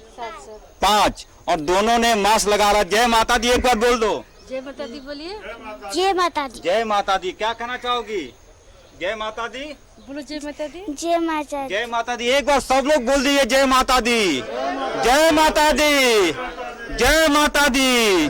5। और दोनों ने मास्क लगा रहा। जय माता दी, एक बार बोल दो। जय माता दी बोलिए। जय माता दी। जय माता दी। क्या कहना चाहोगी? जय माता दी बोलो। जय माता दी। जय माता दी। जय माता दी। एक बार सब लोग बोल दीजिए जय माता दी, जय माता दी, जय माता दी।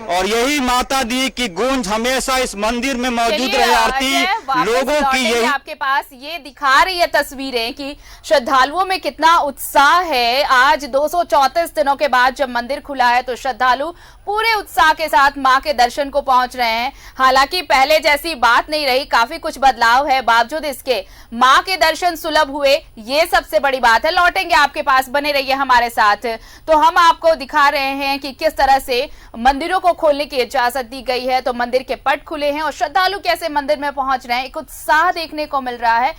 और यही माता दी की गूंज हमेशा इस मंदिर में मौजूद रहे। आरती लोगों की यही आपके पास ये दिखा रही है तस्वीरें कि श्रद्धालुओं में कितना उत्साह है। आज 234 दिनों के बाद जब मंदिर खुला है तो श्रद्धालु पूरे उत्साह के साथ मां के दर्शन को पहुंच रहे हैं। हालांकि पहले जैसी बात नहीं रही, काफी कुछ बदलाव है। बावजूद इसके मां के दर्शन सुलभ हुए, ये सबसे बड़ी बात है। लौटेंगे आपके पास, बने रहिए हमारे साथ। तो हम आपको दिखा रहे हैं कि किस तरह से मंदिरों को खोलने की इजाजत दी गई है। तो मंदिर के पट खुले हैं और श्रद्धालु कैसे मंदिर में पहुंच रहे हैं, एक उत्साह देखने को मिल रहा है।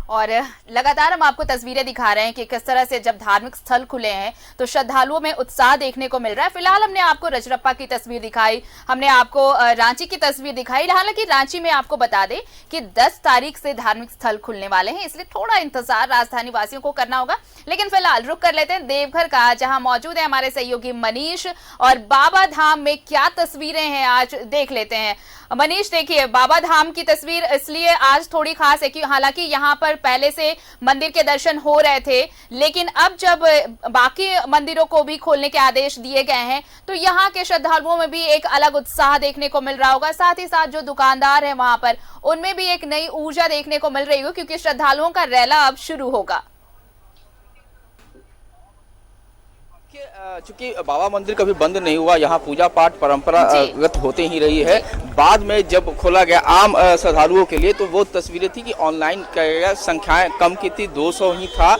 और लगातार हम आपको तस्वीरें दिखा रहे हैं कि किस तरह से जब धार्मिक स्थल खुले हैं तो श्रद्धालुओं में उत्साह देखने को मिल रहा है। फिलहाल हमने आपको रजरप्पा की तस्वीर दिखाई, हमने आपको रांची की तस्वीर दिखाई। हालांकि रांची में आपको बता दें कि 10 तारीख से धार्मिक स्थल खुलने वाले हैं, इसलिए थोड़ा इंतजार राजधानी वासियों को करना होगा। लेकिन फिलहाल रुक कर लेते हैं देवघर का, जहां मौजूद है हमारे सहयोगी मनीष। और बाबा धाम में क्या तस्वीरें हैं आज देख लेते हैं। मनीष, देखिए, बाबा धाम की तस्वीर इसलिए आज थोड़ी खास है कि हालांकि यहाँ पर पहले से मंदिर के दर्शन हो रहे थे, लेकिन अब जब बाकी मंदिरों को भी खोलने के आदेश दिए गए हैं तो यहाँ के श्रद्धालुओं में भी एक अलग उत्साह देखने को मिल रहा होगा। साथ ही साथ जो दुकानदार हैं वहां पर, उनमें भी एक नई ऊर्जा देखने को मिल रही होगी, क्योंकि श्रद्धालुओं का रैला अब शुरू होगा। चूंकि बाबा मंदिर कभी बंद नहीं हुआ, यहाँ पूजा पाठ परंपरागत होते ही रही है। बाद में जब खोला गया आम श्रद्धालुओं के लिए तो वो तस्वीरें थी कि ऑनलाइन संख्याएं कम की थी, 200 ही था।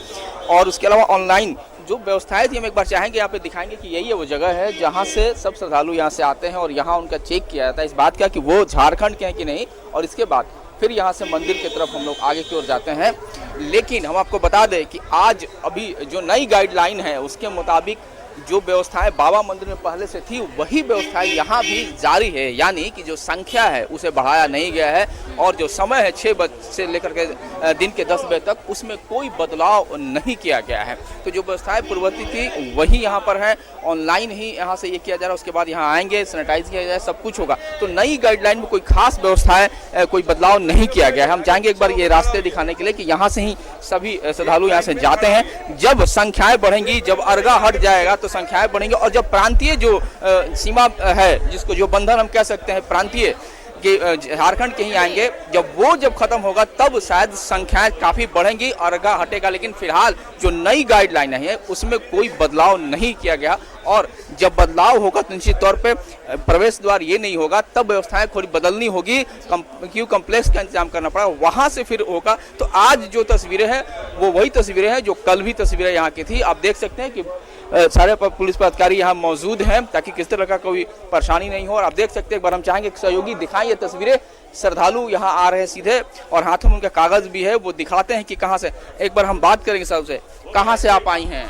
और उसके अलावा ऑनलाइन जो व्यवस्थाएं थी, हम एक बार चाहेंगे यहाँ पे दिखाएंगे कि यही है वो जगह है जहाँ से सब श्रद्धालु यहाँ से आते हैं और यहाँ उनका चेक किया जाता है इस बात का कि वो झारखंड के हैं कि नहीं। और इसके बाद फिर यहाँ से मंदिर की तरफ हम लोग आगे की ओर जाते हैं। लेकिन हम आपको बता दें कि आज अभी जो नई गाइडलाइन है उसके मुताबिक जो व्यवस्थाएं बाबा मंदिर में पहले से थी वही व्यवस्थाएं यहाँ भी जारी है, यानी कि जो संख्या है उसे बढ़ाया नहीं गया है और जो समय है 6 बजे से लेकर के दिन के 10 बजे तक उसमें कोई बदलाव नहीं किया गया है। तो जो व्यवस्थाएं पूर्ववर्ती थी वही यहाँ पर है, ऑनलाइन ही यहाँ से ये किया जा रहा है, उसके बाद यहाँ आएंगे, सैनिटाइज किया जाए, सब कुछ होगा। तो नई गाइडलाइन में कोई खास व्यवस्थाएं कोई बदलाव नहीं किया गया है। हम चाहेंगे एक बार ये रास्ते दिखाने के लिए कि यहाँ से ही सभी श्रद्धालु यहाँ से जाते हैं। जब संख्याएं बढ़ेंगी, जब अर्घा हट जाएगा तो संख्याएं बढ़ेंगी और जब प्रांतीय जो सीमा है, जिसको जो बंधन हम कह सकते हैं प्रांतीय कि झारखंड के ही आएंगे, जब खत्म होगा तब शायद संख्याएं काफी बढ़ेंगी, अर्घा हटेगा। लेकिन फिलहाल जो नई गाइडलाइन है उसमें कोई बदलाव नहीं किया गया और जब बदलाव होगा तो निश्चित तौर पे प्रवेश द्वार ये नहीं होगा, तब व्यवस्थाएं थोड़ी बदलनी होगी, क्यू कम्प्लेक्स का इंतजाम करना पड़ा, वहां से फिर होगा। तो आज जो तस्वीरें हैं वो वही तस्वीरें हैं जो कल भी तस्वीरें यहाँ की थी। आप देख सकते हैं कि सारे पुलिस पदाधिकारी यहाँ मौजूद हैं ताकि किस तरह का कोई परेशानी नहीं हो। और आप देख सकते हैं, एक बार हम चाहेंगे कि सहयोगी दिखाएं ये तस्वीरें। श्रद्धालु यहाँ आ रहे हैं सीधे और हाथों में उनका कागज भी है, वो दिखाते हैं कि कहाँ से। एक बार हम बात करेंगे सबसे, कहाँ से आप आई हैं?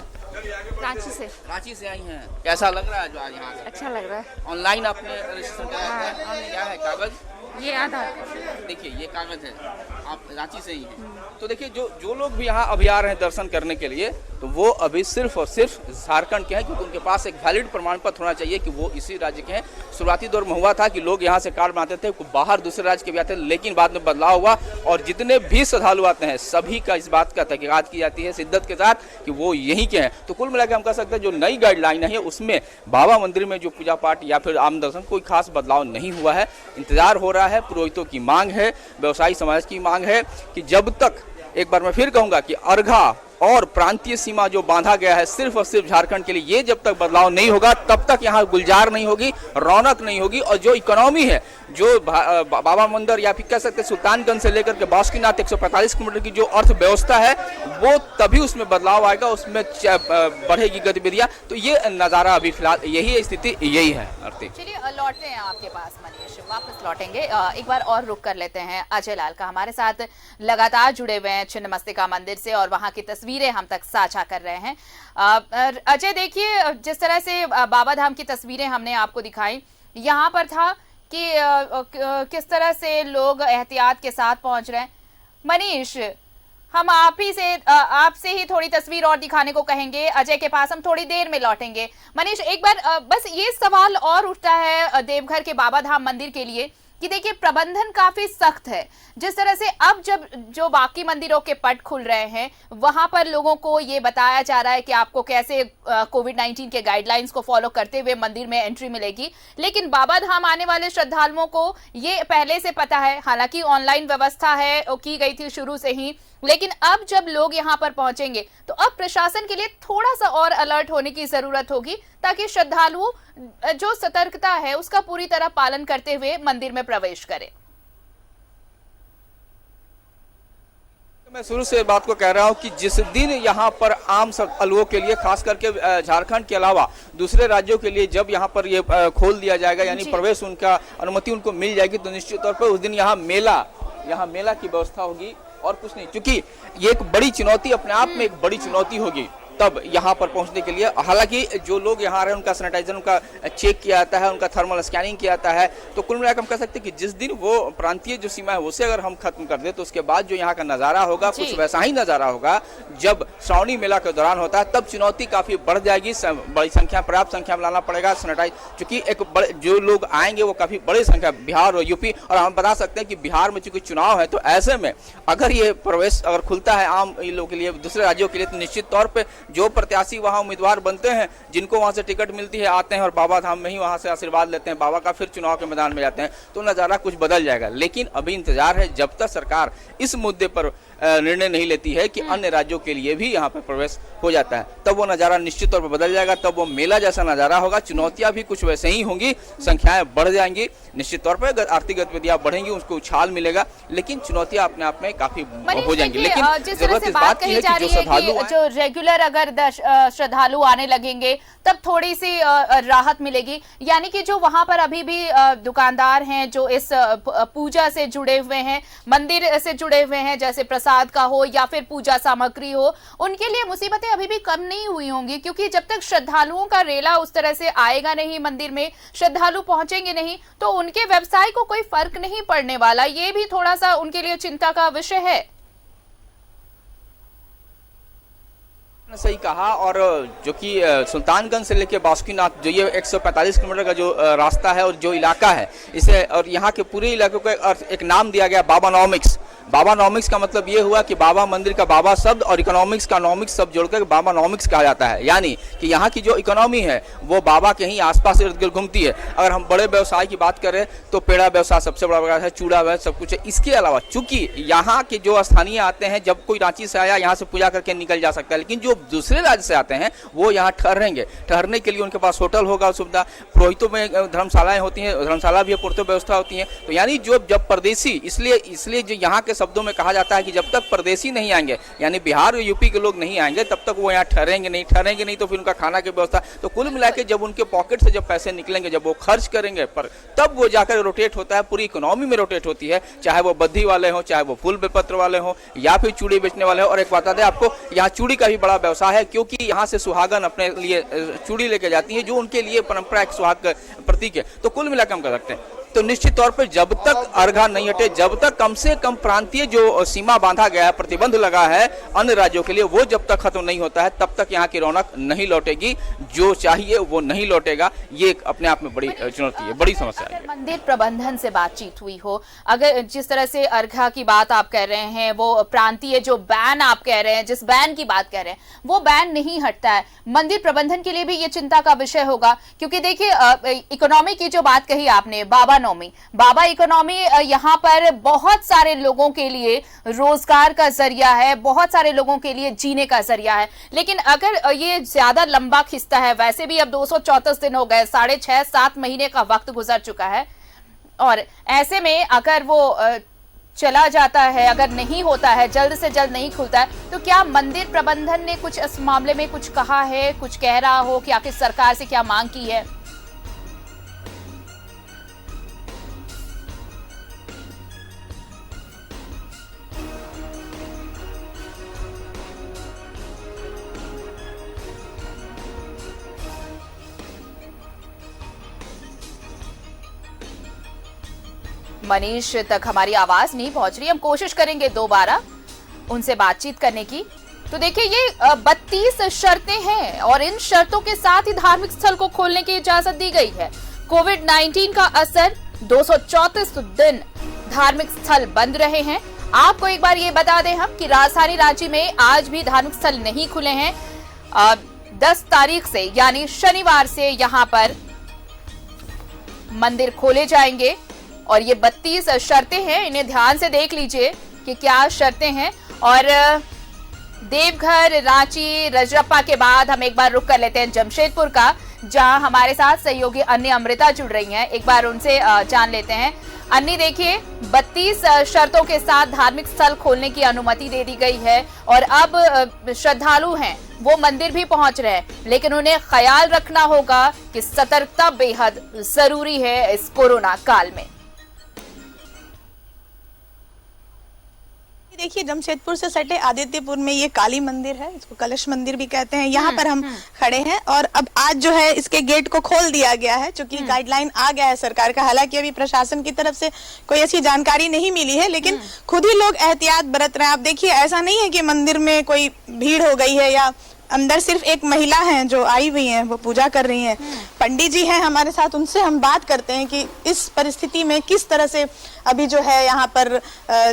रांची से आई हैं। कैसा लग रहा है जो आज यहाँ से? अच्छा लग रहा है। ऑनलाइन आपने रजिस्ट्रेशन कराया है? क्या है कागज? ये आधार। देखिए ये कागज है, आप रांची से ही हैं। तो देखिए जो लोग भी यहाँ अभी आ रहे हैं दर्शन करने के लिए, तो वो अभी सिर्फ और सिर्फ झारखंड के हैं, क्योंकि उनके पास एक वैलिड प्रमाण पत्र होना चाहिए कि वो इसी राज्य के हैं। शुरुआती दौर में हुआ था कि लोग यहाँ से कार्ड बनाते थे, बाहर दूसरे राज्य के भी आते थे, लेकिन बाद में बदलाव हुआ और जितने भी श्रद्धालु आते हैं सभी का इस बात का तहकीकात की जाती है शिद्दत के साथ कि वो यहीं के हैं। तो कुल मिलाकर हम कह सकते हैं जो नई गाइडलाइन है उसमें बाबा मंदिर में जो पूजा पाठ या फिर आम दर्शन कोई खास बदलाव नहीं हुआ है। इंतजार हो रहा है, पुरोहितों की मांग है, व्यवसायी समाज की मांग है कि जब तक, एक बार मैं फिर कहूंगा कि अर्घा और प्रांतीय सीमा जो बांधा गया है सिर्फ और सिर्फ झारखंड के लिए, ये जब तक बदलाव नहीं होगा तब तक यहाँ गुलजार नहीं होगी, रौनक नहीं होगी। और जो इकोनॉमी है, जो बाबा मंदिर या फिर कह सकते सुल्तानगंज से लेकर के बासुकीनाथ 145 किलोमीटर की जो अर्थव्यवस्था है वो तभी उसमें बदलाव आएगा, उसमें बढ़ेगी गतिविधियां। तो ये नज़ारा अभी फिलहाल यही स्थिति यही है। चलिए लौटते हैं आपके पास मनीष, वापस लौटेंगे। एक बार और रुक कर लेते हैं अजय लाल का, हमारे साथ लगातार जुड़े हुए हैं छिन्नमस्तिका मंदिर से और वहां की तस्वीरें हम तक साझा कर रहे हैं। अजय देखिए, जिस तरह से बाबा धाम की तस्वीरें हमने आपको दिखाई, यहाँ पर था कि किस तरह से लोग एहतियात के साथ पहुंच रहे हैं। मनीष, हम आपसे ही थोड़ी तस्वीर और दिखाने को कहेंगे, अजय के पास हम थोड़ी देर में लौटेंगे। मनीष, एक बार बस ये सवाल और उठता है देवघर के बाबा धाम मंदिर के लिए कि देखिए प्रबंधन काफी सख्त है। जिस तरह से अब जब जो बाकी मंदिरों के पट खुल रहे हैं वहां पर लोगों को ये बताया जा रहा है कि आपको कैसे कोविड-19 के गाइडलाइंस को फॉलो करते हुए मंदिर में एंट्री मिलेगी, लेकिन बाबा धाम आने वाले श्रद्धालुओं को ये पहले से पता है। हालांकि ऑनलाइन व्यवस्था है, की गई थी शुरू से ही, लेकिन अब जब लोग यहाँ पर पहुंचेंगे तो अब प्रशासन के लिए थोड़ा सा और अलर्ट होने की जरूरत होगी ताकि श्रद्धालु जो सतर्कता है उसका पूरी तरह पालन करते हुए मंदिर में प्रवेश करें। मैं शुरू से बात को कह रहा हूं कि जिस दिन यहां पर आम श्रद्धालुओं के लिए, खास करके झारखंड के अलावा दूसरे राज्यों के लिए जब यहां पर ये खोल दिया जाएगा, यानी प्रवेश उनका अनुमति उनको मिल जाएगी, तो निश्चित तौर पर उस दिन यहाँ मेला की व्यवस्था होगी और कुछ नहीं। क्योंकि ये एक बड़ी चुनौती, अपने आप में एक बड़ी चुनौती होगी तब यहाँ पर पहुँचने के लिए। हालांकि जो लोग यहाँ आ रहे हैं उनका सैनिटाइजर, उनका चेक किया जाता है, उनका थर्मल स्कैनिंग किया जाता है। तो कुल मिलाकर हम कह सकते हैं कि जिस दिन वो प्रांतीय जो सीमा है उसे अगर हम खत्म कर दे तो उसके बाद जो यहाँ का नज़ारा होगा कुछ वैसा ही नज़ारा होगा जब श्रावणी मेला के दौरान होता है। तब चुनौती काफ़ी बढ़ जाएगी, बड़ी संख्या, पर्याप्त संख्या में लाना पड़ेगा सैनिटाइज, क्योंकि एक बड़े जो लोग आएंगे वो काफ़ी बड़ी संख्या, बिहार और यूपी, और हम बता सकते हैं कि बिहार में चूंकि चुनाव है तो ऐसे में अगर ये प्रवेश अगर खुलता है आम लोगों के लिए, दूसरे राज्यों के लिए, तो निश्चित तौर पर जो प्रत्याशी वहां उम्मीदवार बनते हैं, जिनको वहां से टिकट मिलती है, आते हैं और बाबा धाम में ही वहां से आशीर्वाद लेते हैं बाबा का, फिर चुनाव के मैदान में जाते हैं, तो नज़ारा कुछ बदल जाएगा। लेकिन अभी इंतजार है जब तक सरकार इस मुद्दे पर निर्णय नहीं लेती है कि अन्य राज्यों के लिए भी यहाँ पर प्रवेश हो जाता है, तब वो नज़ारा निश्चित तौर पर बदल जाएगा। तब वो मेला जैसा नज़ारा होगा, चुनौतियां भी कुछ वैसे ही होंगी, संख्याएं बढ़ जाएंगी, निश्चित तौर पर आर्थिक गतिविधियां बढ़ेंगी, उसको उछाल मिलेगा, लेकिन चुनौतियां अपने आप में काफी हो जाएंगी। लेकिन जिस तरह से बात कही जा रही है कि जो रेगुलर अगर श्रद्धालु आने लगेंगे तब थोड़ी सी राहत मिलेगी। यानी कि जो वहां पर अभी भी दुकानदार हैं जो इस पूजा से जुड़े हुए हैं, मंदिर से जुड़े हुए हैं, जैसे प्रसाद का हो या फिर पूजा सामग्री हो, उनके लिए मुसीबतें अभी भी कम नहीं हुई होंगी, क्योंकि जब तक श्रद्धालुओं का रेला उस तरह से आएगा नहीं, मंदिर में श्रद्धालु पहुंचेंगे नहीं, तो उनके व्यवसाय को कोई फर्क नहीं पड़ने वाला। ये भी थोड़ा सा उनके लिए चिंता का विषय है। सही कहा। और जो कि सुल्तानगंज से लेके बासुकीनाथ जो ये 145 किलोमीटर का जो रास्ता है और जो इलाका है, इसे और यहाँ के पूरे इलाके को एक नाम दिया गया बाबानॉमिक्स। बाबानॉमिक्स का मतलब ये हुआ कि बाबा मंदिर का बाबा शब्द और इकोनॉमिक्स का नॉमिक्स शब्द जोड़कर बाबानॉमिक्स कहा जाता है। यानी कि यहाँ की जो इकोनॉमी है वो बाबा के ही आसपास इर्द गिर्द घूमती है। अगर हम बड़े व्यवसाय की बात करें तो पेड़ा व्यवसाय सबसे बड़ा व्यवसाय है, चूड़ा व्यवसाय सब कुछ है। इसके अलावा चूंकि यहाँ के जो स्थानीय आते हैं, जब कोई रांची से आया यहाँ से पूजा करके निकल जा सकता है, लेकिन जो दूसरे राज्य से आते हैं वो यहाँ ठहरेंगे। ठहरने के लिए उनके पास होटल होगा, सुविधा, पुरोहितों में धर्मशालाएं होती हैं, धर्मशाला भी पुरोहित व्यवस्था होती है। तो यानी जब परदेसी, इसलिए जो यहाँ के शब्दों में कहा जाता है कि जब तक परदेसी नहीं आएंगे, यानी बिहार और यूपी के लोग नहीं आएंगे, तब तक वो यहाँ ठहरेंगे नहीं तो फिर उनका खाना की व्यवस्था। तो कुल मिला के जब उनके पॉकेट से जब पैसे निकलेंगे, जब वो खर्च करेंगे, पर तब वो जाकर रोटेट होता है, पूरी इकोनॉमी में रोटेट होती है, चाहे वो बद्धी वाले हों, चाहे वो फूल बेलपत्र वाले हों, या फिर चूड़ी बेचने वाले हों। और एक बता दें आपको, यहाँ चूड़ी का भी बड़ा व्यवसाय है, क्योंकि यहाँ से सुहागन अपने लिए चूड़ी लेके जाती है, जो उनके लिए परंपरा एक सुहाग का प्रतीक है। तो कुल मिलाकर हम कह सकते हैं, तो निश्चित तौर पर जब तक अर्घा नहीं हटे, जब तक कम से कम प्रांतीय जो सीमा बांधा गया है, प्रतिबंध लगा है अन्य राज्यों के लिए, वो जब तक खत्म नहीं होता है, तब तक यहाँ की रौनक नहीं लौटेगी। जो चाहिए वो नहीं लौटेगा। ये अपने आप में बड़ी चुनौती है, बड़ी समस्या है। मंदिर प्रबंधन से बातचीत हुई हो, अगर जिस तरह से अर्घा की बात आप कह रहे हैं, वो प्रांतीय जो बैन आप कह रहे हैं, जिस बैन की बात कह रहे हैं, वो बैन नहीं हटता है। मंदिर प्रबंधन के लिए भी ये चिंता का विषय होगा, क्योंकि देखिए इकोनॉमी की जो बात कही आपने, बाबा इकोनॉमी यहाँ पर बहुत सारे लोगों के लिए रोजगार का जरिया है, बहुत सारे लोगों के लिए जीने का जरिया है। लेकिन अगर ये ज्यादा लंबा खिंचता है, वैसे भी अब 234 दिन हो गए, 6.5-7 महीने का वक्त गुजर चुका है, और ऐसे में अगर वो चला जाता है, अगर नहीं होता है, जल्द से जल्द नहीं खुलता है, तो क्या मंदिर प्रबंधन ने कुछ इस मामले में कुछ कहा है, कुछ कह रहा हो कि आखिर सरकार से क्या मांग की है? मनीष तक हमारी आवाज नहीं पहुंच रही, हम कोशिश करेंगे दोबारा उनसे बातचीत करने की। तो देखिए, ये 32 शर्तें हैं और इन शर्तों के साथ ही धार्मिक स्थल को खोलने की इजाजत दी गई है। कोविड-19 का असर, 234 दिन धार्मिक स्थल बंद रहे हैं। आपको एक बार ये बता दें हम कि राजधानी रांची में आज भी धार्मिक स्थल नहीं खुले हैं। 10 तारीख से यानी शनिवार से यहाँ पर मंदिर खोले जाएंगे और ये 32 शर्तें हैं, इन्हें ध्यान से देख लीजिए कि क्या शर्तें हैं। और देवघर, रांची, रजरप्पा के बाद हम एक बार रुक कर लेते हैं जमशेदपुर का, जहां हमारे साथ सहयोगी अन्नी अमृता जुड़ रही हैं। एक बार उनसे जान लेते हैं। अन्नी, देखिए, 32 शर्तों के साथ धार्मिक स्थल खोलने की अनुमति दे दी गई है और अब श्रद्धालु हैं वो मंदिर भी पहुंच रहे हैं, लेकिन उन्हें ख्याल रखना होगा कि सतर्कता बेहद जरूरी है इस कोरोना काल में। देखिए, जमशेदपुर से सटे आदित्यपुर में ये काली मंदिर है, इसको कलश मंदिर भी कहते हैं। यहाँ पर हम खड़े हैं और अब आज जो है इसके गेट को खोल दिया गया है, क्योंकि गाइडलाइन आ गया है सरकार का। हालांकि अभी प्रशासन की तरफ से कोई ऐसी जानकारी नहीं मिली है, लेकिन खुद ही लोग एहतियात बरत रहे हैं। आप देखिए, ऐसा नहीं है कि मंदिर में कोई भीड़ हो गई है या अंदर सिर्फ एक महिला है जो आई हुई है, वो पूजा कर रही हैं। पंडित जी हैं हमारे साथ, उनसे हम बात करते हैं कि इस परिस्थिति में किस तरह से अभी जो है यहाँ पर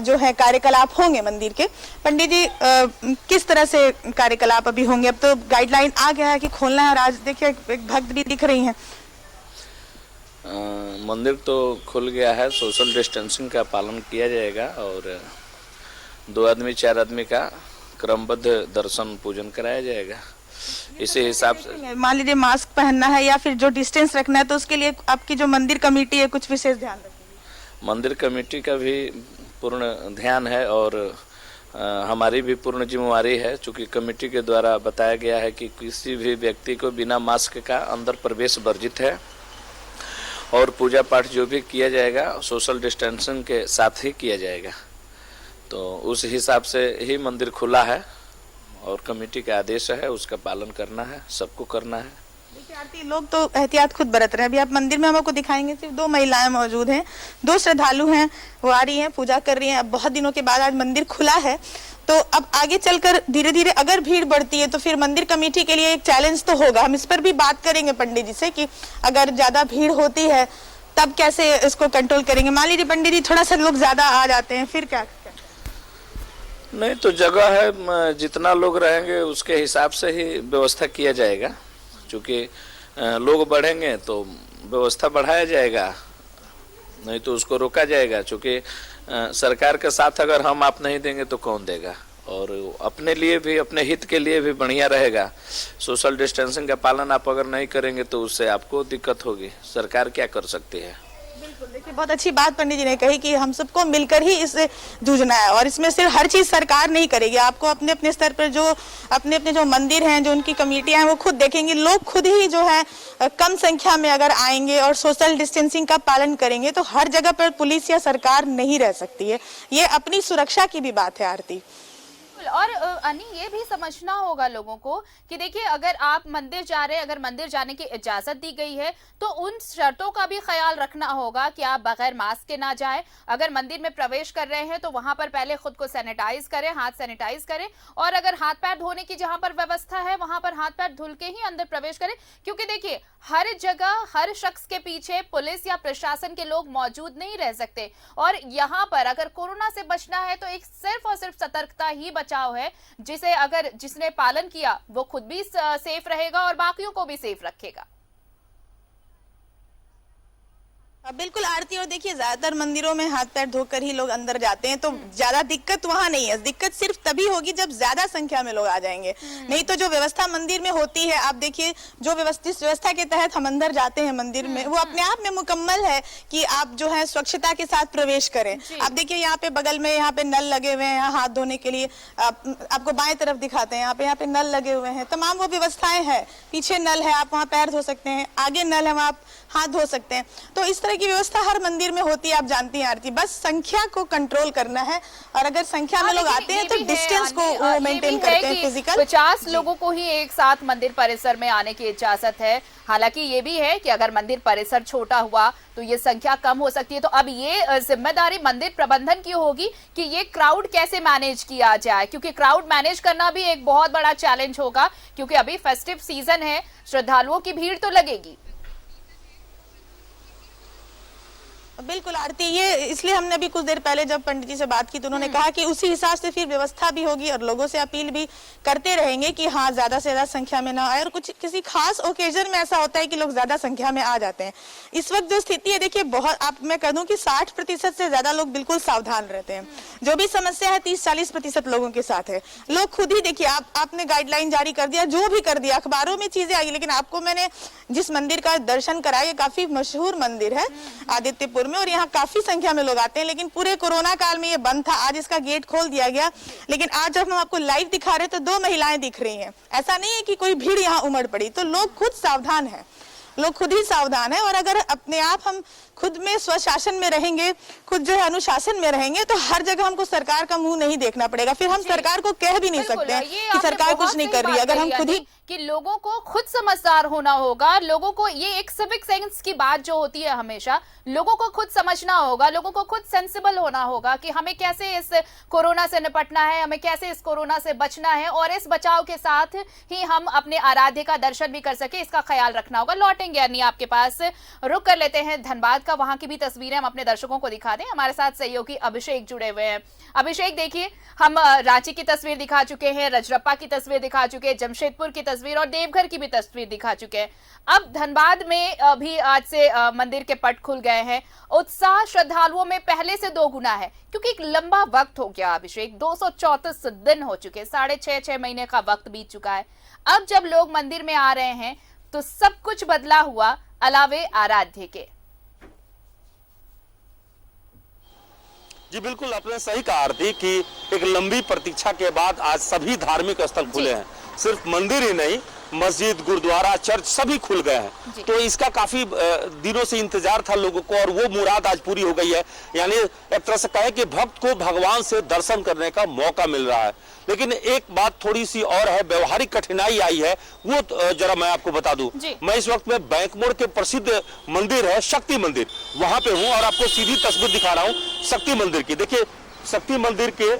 जो है कार्यकलाप होंगे मंदिर के। पंडित जी, किस तरह से कार्यकलाप अभी होंगे? अब तो गाइडलाइन आ गया है कि खोलना है, और आज देखिए एक भक्त भी दिख रही हैं। मंदिर तो खुल गया है, सोशल डिस्टेंसिंग का पालन किया जाएगा और 2 आदमी 4 आदमी का क्रमबद्ध दर्शन पूजन कराया जाएगा। इसी हिसाब से मान लीजिए मास्क पहनना है या फिर जो डिस्टेंस रखना है, तो उसके लिए आपकी जो मंदिर कमेटी है कुछ विशेष ध्यान रखेगी? मंदिर कमेटी का भी पूर्ण ध्यान है और हमारी भी पूर्ण जिम्मेवारी है, चूँकि कमेटी के द्वारा बताया गया है कि किसी भी व्यक्ति को बिना मास्क का अंदर प्रवेश वर्जित है और पूजा पाठ जो भी किया जाएगा सोशल डिस्टेंसिंग के साथ ही किया जाएगा। तो उस हिसाब से ही मंदिर खुला है और कमेटी का आदेश है, उसका पालन करना है, सबको करना है। देखिए आरती, लोग तो एहतियात खुद बरत रहे हैं। अभी आप मंदिर में हम आपको दिखाएंगे, सिर्फ 2 महिलाएं मौजूद हैं, 2 श्रद्धालु हैं, वो आ रही हैं, पूजा कर रही हैं। अब बहुत दिनों के बाद आज मंदिर खुला है, तो अब आगे चलकर धीरे धीरे अगर भीड़ बढ़ती है तो फिर मंदिर कमेटी के लिए एक चैलेंज तो होगा। हम इस पर भी बात करेंगे पंडित जी से कि अगर ज्यादा भीड़ होती है तब कैसे इसको कंट्रोल करेंगे। मान लीजिए पंडित जी थोड़ा सा लोग ज्यादा आ जाते हैं, फिर क्या? नहीं तो जगह है, जितना लोग रहेंगे उसके हिसाब से ही व्यवस्था किया जाएगा। क्योंकि लोग बढ़ेंगे तो व्यवस्था बढ़ाया जाएगा, नहीं तो उसको रोका जाएगा। क्योंकि सरकार के साथ अगर हम आप नहीं देंगे तो कौन देगा, और अपने लिए भी, अपने हित के लिए भी बढ़िया रहेगा। सोशल डिस्टेंसिंग का पालन आप अगर नहीं करेंगे तो उससे आपको दिक्कत होगी। सरकार क्या कर सकती है? बिल्कुल, देखिए बहुत अच्छी बात पंडित जी ने कही कि हम सबको मिलकर ही इससे जूझना है, और इसमें सिर्फ हर चीज सरकार नहीं करेगी। आपको अपने अपने स्तर पर जो अपने अपने जो मंदिर हैं, जो उनकी कमेटियां हैं, वो खुद देखेंगे। लोग खुद ही जो है कम संख्या में अगर आएंगे और सोशल डिस्टेंसिंग का पालन करेंगे तो हर जगह पर पुलिस या सरकार नहीं रह सकती है। ये अपनी सुरक्षा की भी बात है आरती। और अनी, ये भी समझना होगा लोगों को कि देखिए, अगर आप मंदिर जा रहे हैं, अगर मंदिर जाने की इजाजत दी गई है तो उन शर्तों का भी ख्याल रखना होगा कि आप बगैर मास्क के ना जाएं। अगर मंदिर में प्रवेश कर रहे हैं तो वहां पर पहले खुद को सैनिटाइज करें, हाथ सैनिटाइज करें, और अगर हाथ पैर धोने की जहां पर व्यवस्था है वहां पर हाथ पैर धुल के ही अंदर प्रवेश करें। क्योंकि देखिए, हर जगह हर शख्स के पीछे पुलिस या प्रशासन के लोग मौजूद नहीं रह सकते, और यहाँ पर अगर कोरोना से बचना है तो एक सिर्फ और सिर्फ सतर्कता ही बचाव है, जिसे अगर जिसने पालन किया वो खुद भी सेफ रहेगा और बाकियों को भी सेफ रखेगा। बिल्कुल आरती, और देखिए ज्यादातर मंदिरों में हाथ पैर धोकर ही लोग अंदर जाते हैं, तो ज्यादा दिक्कत वहां नहीं है। दिक्कत सिर्फ तभी होगी जब ज्यादा संख्या में लोग आ जाएंगे। नहीं तो जो व्यवस्था मंदिर में होती है, आप देखिए जो जिस व्यवस्था के तहत हम अंदर जाते हैं मंदिर में, वो अपने आप में मुकम्मल है कि आप जो है स्वच्छता के साथ प्रवेश करें। आप देखिए यहाँ पे बगल में यहाँ पे नल लगे हुए हैं, यहाँ हाथ धोने के लिए आपको बाएं तरफ दिखाते हैं, यहाँ पे नल लगे हुए हैं, तमाम वो व्यवस्थाएं हैं। पीछे नल है, आप वहाँ पैर धो सकते हैं, आगे नल है, वहाँ आप हाथ धो सकते हैं। तो इस तरह की व्यवस्था हर मंदिर में होती है, आप जानती हैं आरती। बस संख्या को कंट्रोल करना है, और अगर संख्या में लोग आते हैं तो डिस्टेंस को मेंटेन करते हैं फिजिकल। 50 लोगों को ही एक साथ मंदिर परिसर में आने की इजाजत है। हालांकि ये भी है कि अगर मंदिर परिसर छोटा हुआ तो ये संख्या कम हो सकती है। तो अब ये जिम्मेदारी मंदिर प्रबंधन की होगी कि ये क्राउड कैसे मैनेज किया जाए, क्योंकि क्राउड मैनेज करना भी एक बहुत बड़ा चैलेंज होगा, क्योंकि अभी फेस्टिव सीजन है, श्रद्धालुओं की भीड़ तो लगेगी। बिल्कुल आरती, ये इसलिए हमने अभी कुछ देर पहले जब पंडित जी से बात की तो उन्होंने कहा कि उसी हिसाब से फिर व्यवस्था भी होगी, और लोगों से अपील भी करते रहेंगे कि हाँ ज्यादा से ज्यादा संख्या में ना आए। और कुछ किसी खास ओकेजन में ऐसा होता है कि लोग ज्यादा संख्या में आ जाते हैं। इस वक्त जो स्थिति है, देखिए बहुत, आप मैं कह दूं कि 60% से ज्यादा लोग बिल्कुल सावधान रहते हैं। जो भी समस्या है 30-40% लोगों के साथ है। लोग खुद ही देखिए, आपने गाइडलाइन जारी कर दिया, जो भी कर दिया, अखबारों में चीजें आई, लेकिन आपको मैंने जिस मंदिर का दर्शन कराया, ये काफी मशहूर मंदिर है आदित्यपुर में, और यहाँ काफी संख्या में लोग आते हैं। लेकिन पूरे कोरोना काल में ये बंद था, आज इसका गेट खोल दिया गया। लेकिन आज जब हम आपको लाइव दिखा रहे हैं तो 2 महिलाएं दिख रही हैं। ऐसा नहीं है कि कोई भीड़ यहाँ उमड़ पड़ी, तो लोग खुद सावधान है, लोग खुद ही सावधान है। और अगर अपने आप हम खुद में स्वशासन में रहेंगे, खुद जो है अनुशासन में रहेंगे, तो हर जगह हमको सरकार का मुंह नहीं देखना पड़ेगा। फिर हम सरकार को कह भी नहीं सकते हैं कि सरकार कुछ नहीं कर रही है। अगर हम खुद ही कि लोगों को खुद समझदार होना होगा, लोगों को ये एक सिविक सेंस की बात जो होती है हमेशा, लोगों को खुद समझना होगा, लोगों को खुद सेंसिबल होना होगा कि हमें कैसे इस कोरोना से निपटना है, हमें कैसे इस कोरोना से बचना है, और इस बचाव के साथ ही हम अपने आराध्य का दर्शन भी कर सके, इसका ख्याल रखना होगा। लौटेंगे अन्नी आपके पास, रुक कर लेते हैं धनबाद का, वहां की भी तस्वीरें हम अपने दर्शकों को दिखा दें। हमारे साथ सहयोगी अभिषेक जुड़े हुए हैं। अभिषेक, देखिए, हम रांची की तस्वीर दिखा चुके हैं, रजरप्पा की तस्वीर दिखा चुके हैं, जमशेदपुर की तस्वीर और देवघर की भी तस्वीर दिखा चुके हैं। अब धनबाद में भी आज से मंदिर के पट खुल गए हैं। उत्साह श्रद्धालुओं में पहले से 2 गुना है, क्योंकि एक लंबा वक्त हो गया अभिषेक, 234 दिन हो चुके, 6.5 महीने का वक्त बीत चुका है। अब जब लोग मंदिर में आ रहे हैं तो सब कुछ बदला हुआ अलावे आराध्य के। जी बिल्कुल, आपने सही कहा आरती कि एक लंबी प्रतीक्षा के बाद आज सभी धार्मिक स्थल खुले हैं। सिर्फ मंदिर ही नहीं, मस्जिद, गुरुद्वारा, चर्च सभी खुल गए हैं। तो इसका काफी दिनों से इंतजार था लोगों को और वो मुराद आज पूरी हो गई है। यानी एक तरह से कहें कि भक्त को भगवान से दर्शन करने का मौका मिल रहा है। लेकिन एक बात थोड़ी सी और है, व्यवहारिक कठिनाई आई है, वो जरा मैं आपको बता दूं। मैं इस वक्त में बैंक मोड़ के प्रसिद्ध मंदिर है शक्ति मंदिर, वहां पे हूं और आपको सीधी तस्वीर दिखा रहा हूं शक्ति मंदिर की। देखिए शक्ति मंदिर के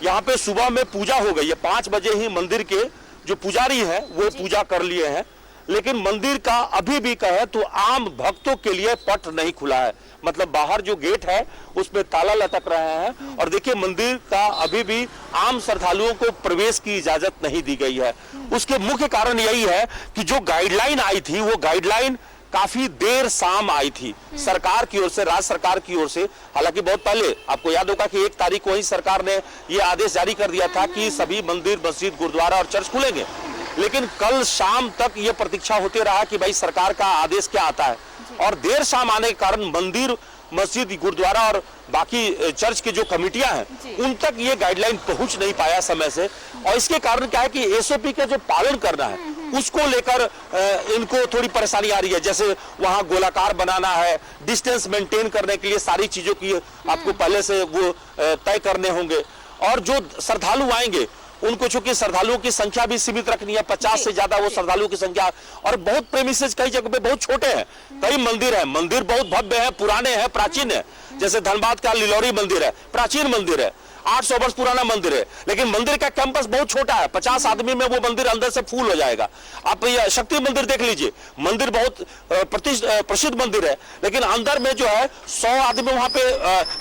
यहाँ पे सुबह में पूजा हो गई है, 5 बजे ही मंदिर के जो पुजारी हैं वो पूजा कर लिए हैं। लेकिन मंदिर का अभी भी कहे तो आम भक्तों के लिए पट नहीं खुला है। मतलब बाहर जो गेट है उसमें ताला लटक रहे हैं और देखिए मंदिर का अभी भी आम श्रद्धालुओं को प्रवेश की इजाजत नहीं दी गई है। उसके मुख्य कारण यही है कि जो गाइडलाइन आई थी वो गाइडलाइन काफी देर शाम आई थी सरकार की ओर से, राज्य सरकार की ओर से। हालांकि बहुत पहले आपको याद होगा कि 1 तारीख को ही सरकार ने ये आदेश जारी कर दिया था कि सभी मंदिर, मस्जिद, गुरुद्वारा और चर्च खुलेंगे। लेकिन कल शाम तक ये प्रतीक्षा होते रहा कि भाई सरकार का आदेश क्या आता है और देर शाम आने के कारण मंदिर, मस्जिद, गुरुद्वारा और बाकी चर्च की जो कमिटियां हैं उन तक ये गाइडलाइन पहुंच नहीं पाया समय से। और इसके कारण क्या है कि एसओपी का जो पालन करना है उसको लेकर इनको थोड़ी परेशानी आ रही है। जैसे वहां गोलाकार बनाना है, डिस्टेंस मेंटेन करने के लिए सारी चीजों की आपको पहले से वो तय करने होंगे। और जो श्रद्धालु आएंगे उनको चूंकि श्रद्धालुओं की संख्या भी सीमित रखनी है, 50 से ज्यादा वो श्रद्धालुओं की संख्या। और बहुत प्रेमिसेस कई जगह पे बहुत छोटे हैं, कई मंदिर है, मंदिर बहुत भव्य है, पुराने हैं, प्राचीन है। जैसे धनबाद का लिलौरी मंदिर है, प्राचीन मंदिर है, 800 वर्ष पुराना मंदिर है, लेकिन मंदिर का कैंपस बहुत छोटा है, 50 आदमी में वो मंदिर अंदर से फूल हो जाएगा। आप ये शक्ति मंदिर देख लीजिए, मंदिर बहुत प्रसिद्ध मंदिर है, लेकिन अंदर में जो है 100 आदमी, वहां पे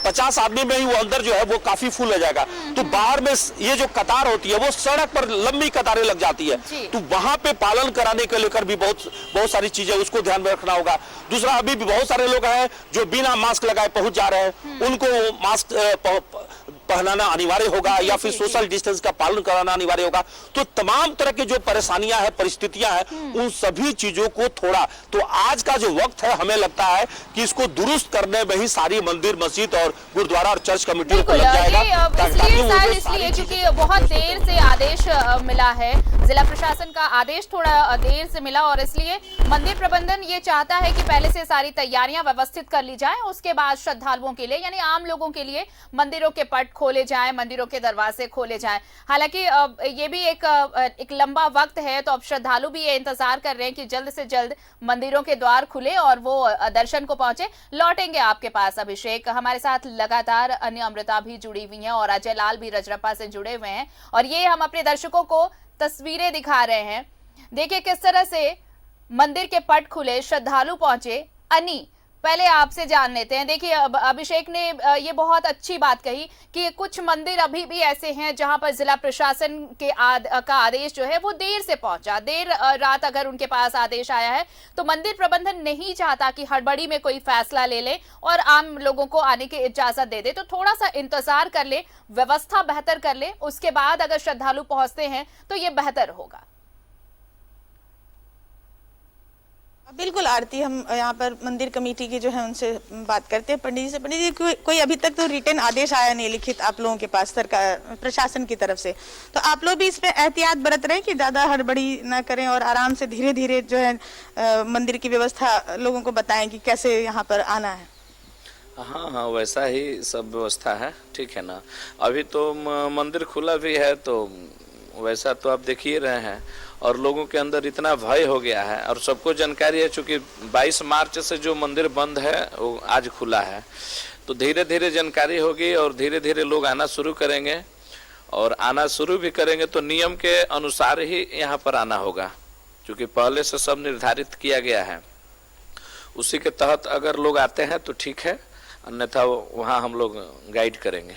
50 आदमी में ही वो अंदर जो है वो काफी फूल हो जाएगा। तो बाहर में ये जो कतार होती है वो सड़क पर लंबी कतारें लग जाती है। तो वहां पे पालन कराने के लेकर भी बहुत सारी चीजें उसको ध्यान में रखना होगा। दूसरा, अभी भी बहुत सारे लोग हैं जो बिना मास्क लगाए पहुंच जा रहे हैं, उनको मास्क पहनाना अनिवार्य होगा या फिर सोशल डिस्टेंस का पालन कराना अनिवार्य होगा। तो तमाम तरह की जो परेशानियां हैं, परिस्थितियां हैं, उन सभी चीजों को थोड़ा तो आज का जो वक्त है हमें लगता है कि इसको दुरुस्त करने में ही सारी मंदिर, मस्जिद और गुरुद्वारा और चर्च कमेटियों को लग जाएगा। इसलिए क्योंकि बहुत देर से आदेश मिला है, जिला प्रशासन का आदेश थोड़ा देर से मिला और इसलिए मंदिर प्रबंधन ये चाहता है कि पहले से सारी तैयारियां व्यवस्थित कर ली जाएं, उसके बाद श्रद्धालुओं के लिए यानी आम लोगों के लिए मंदिरों के पट खोले जाएं, मंदिरों के दरवाजे खोले जाएं। हालांकि ये भी एक लंबा वक्त है, तो अब श्रद्धालु भी ये इंतजार कर रहे हैं कि जल्द से जल्द मंदिरों के द्वार खुले और वो दर्शन को पहुंचे। लौटेंगे आपके पास अभिषेक, हमारे साथ लगातार अन्य अमृता भी जुड़ी हुई हैं और अजय लाल भी रजरप्पा से जुड़े हुए हैं और ये हम अपने दर्शकों को तस्वीरें दिखा रहे हैं। देखिए किस तरह से मंदिर के पट खुले, श्रद्धालु पहुंचे। अनी, पहले आपसे जान लेते हैं। देखिए अभिषेक ने ये बहुत अच्छी बात कही कि कुछ मंदिर अभी भी ऐसे हैं जहां पर जिला प्रशासन के का आदेश जो है वो देर से पहुंचा, देर रात अगर उनके पास आदेश आया है तो मंदिर प्रबंधन नहीं चाहता कि हड़बड़ी में कोई फैसला ले ले और आम लोगों को आने की इजाजत दे दे। तो थोड़ा सा इंतजार कर ले, व्यवस्था बेहतर कर ले, उसके बाद अगर श्रद्धालु पहुंचते हैं तो ये बेहतर होगा। बिल्कुल आरती, हम यहाँ पर मंदिर कमेटी की जो है उनसे बात करते हैं। पंडित जी से, पंडित जी कोई अभी तक तो रिटर्न आदेश आया नहीं लिखित आप लोगों के पास सरकार प्रशासन की तरफ से, तो आप लोग भी इसमें एहतियात बरत रहे हैं कि ज्यादा हड़बड़ी ना करें और आराम से धीरे धीरे जो है मंदिर की व्यवस्था लोगों को बताएं कि कैसे यहाँ पर आना है। हाँ हाँ, वैसा ही सब व्यवस्था है, ठीक है ना। अभी तो मंदिर खुला भी है तो वैसा तो आप देख ही रहे हैं और लोगों के अंदर इतना भय हो गया है और सबको जानकारी है चूंकि 22 मार्च से जो मंदिर बंद है वो आज खुला है, तो धीरे धीरे जानकारी होगी और धीरे धीरे लोग आना शुरू करेंगे और आना शुरू भी करेंगे तो नियम के अनुसार ही यहाँ पर आना होगा, क्योंकि पहले से सब निर्धारित किया गया है। उसी के तहत अगर लोग आते हैं तो ठीक है, अन्यथा वहाँ हम लोग गाइड करेंगे।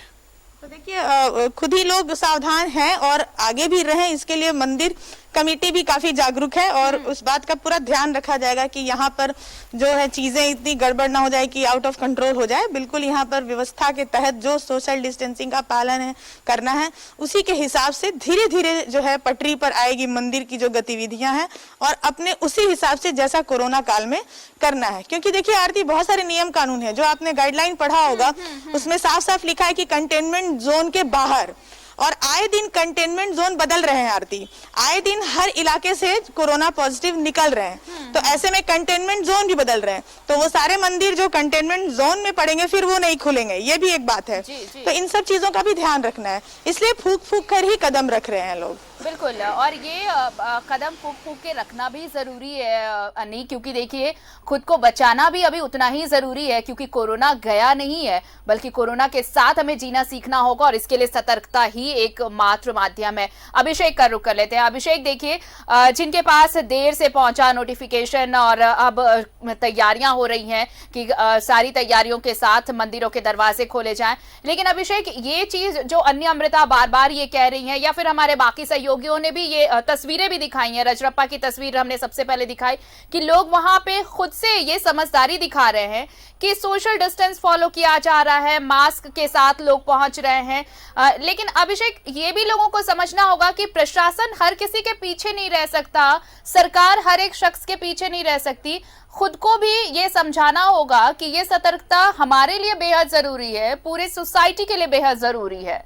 तो देखिए खुद ही लोग सावधान हैं और आगे भी रहें, इसके लिए मंदिर कमेटी भी काफी जागरूक है और उस बात का पूरा ध्यान रखा जाएगा कि यहाँ पर जो है चीजें इतनी गड़बड़ ना हो जाए कि आउट ऑफ कंट्रोल हो जाए। बिल्कुल यहाँ पर व्यवस्था के तहत जो सोशल डिस्टेंसिंग का पालन है करना है, उसी के हिसाब से धीरे धीरे जो है पटरी पर आएगी मंदिर की जो गतिविधियां हैं और अपने उसी हिसाब से जैसा कोरोना काल में करना है। क्योंकि देखिए आरती, बहुत सारे नियम कानून है जो आपने गाइडलाइन पढ़ा होगा, उसमें साफ साफ लिखा है कि कंटेनमेंट जोन के बाहर, और आए दिन कंटेनमेंट जोन बदल रहे हैं आरती, आए दिन हर इलाके से कोरोना पॉजिटिव निकल रहे हैं, तो ऐसे में कंटेनमेंट जोन भी बदल रहे हैं, तो वो सारे मंदिर जो कंटेनमेंट जोन में पड़ेंगे फिर वो नहीं खुलेंगे, ये भी एक बात है। तो इन सब चीजों का भी ध्यान रखना है, इसलिए फूक फूक कर ही कदम रख रहे हैं लोग। बिल्कुल, और ये कदम फूक फूक के रखना भी जरूरी है अनी, क्योंकि देखिए खुद को बचाना भी अभी उतना ही जरूरी है, क्योंकि कोरोना गया नहीं है, बल्कि कोरोना के साथ हमें जीना सीखना होगा और इसके लिए सतर्कता ही एक मात्र माध्यम है। अभिषेक का रुख कर लेते हैं। अभिषेक, देखिए जिनके पास देर से पहुंचा नोटिफिकेशन और अब तैयारियां हो रही हैं कि सारी तैयारियों के साथ मंदिरों के दरवाजे खोले जाएं, लेकिन अभिषेक ये चीज जो अन्य अमृता बार बार ये कह रही हैं या फिर हमारे बाकी सहयोगियों ने भी ये तस्वीरें भी दिखाई हैं, रजरप्पा की तस्वीर हमने सबसे पहले दिखाई कि लोग वहां पे खुद से ये समझदारी दिखा रहे हैं कि सोशल डिस्टेंस फॉलो किया जा रहा है, मास्क के साथ लोग पहुंच रहे हैं, लेकिन अभिषेक ये भी लोगों को समझना होगा कि प्रशासन हर किसी के पीछे नहीं रह सकता, सरकार हर एक शख्स के पीछे नहीं रह सकती, खुद को भी ये समझाना होगा कि ये सतर्कता हमारे लिए बेहद जरूरी है, पूरे सोसाइटी के लिए बेहद जरूरी है।